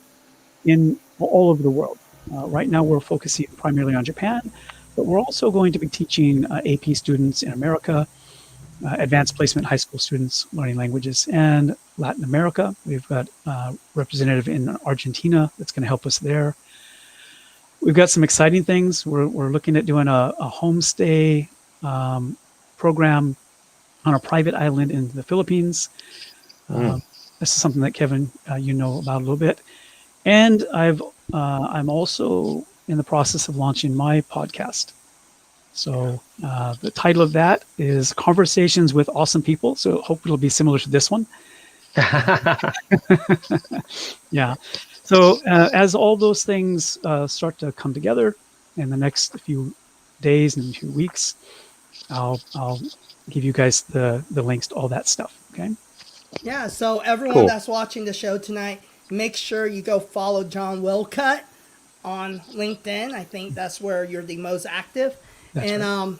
in all over the world. Right now, we're focusing primarily on Japan, but we're also going to be teaching AP students in America, advanced placement high school students learning languages, and Latin America. We've got a representative in Argentina that's going to help us there. We've got some exciting things. We're looking at doing a homestay program on a private island in the Philippines. This is something that Kevin, you know about a little bit. And I'm also in the process of launching my podcast. So the title of that is Conversations with Awesome People. So hope it'll be similar to this one. Yeah. So as all those things start to come together in the next few days and few weeks, I'll give you guys the links to all that stuff. Okay. Yeah, so everyone Cool. that's watching the show tonight, make sure you go follow John Willcutt on LinkedIn. I think that's where you're the most active. That's and right.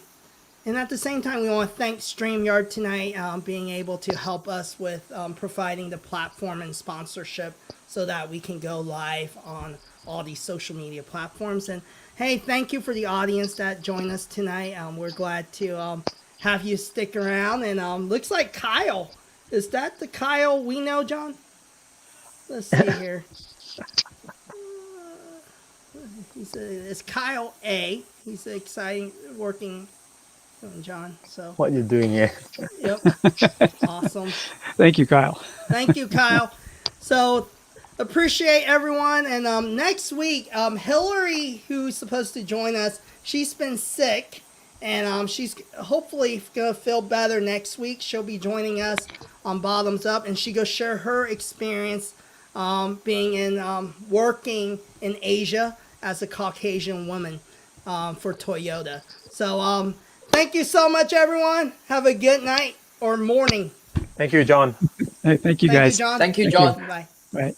and at the same time, we want to thank StreamYard tonight, being able to help us with providing the platform and sponsorship so that we can go live on all these social media platforms. And hey, thank you for the audience that joined us tonight. We're glad to have you stick around. And looks like Kyle. Is that the Kyle we know, John? Let's see here. It's Kyle A. He's exciting working on John. So What you doing here? yep, awesome. Thank you, Kyle. Thank you, Kyle. So appreciate everyone. And next week, Hillary, who's supposed to join us, she's been sick, and she's hopefully gonna feel better next week. She'll be joining us on Bottoms Up, and she go share her experience being in working in Asia as a Caucasian woman for Toyota. So thank you so much, everyone. Have a good night or morning. Thank you, John. Hey, thank you, Thank guys. you, John. Thank you, Thank you. John. Bye. Right.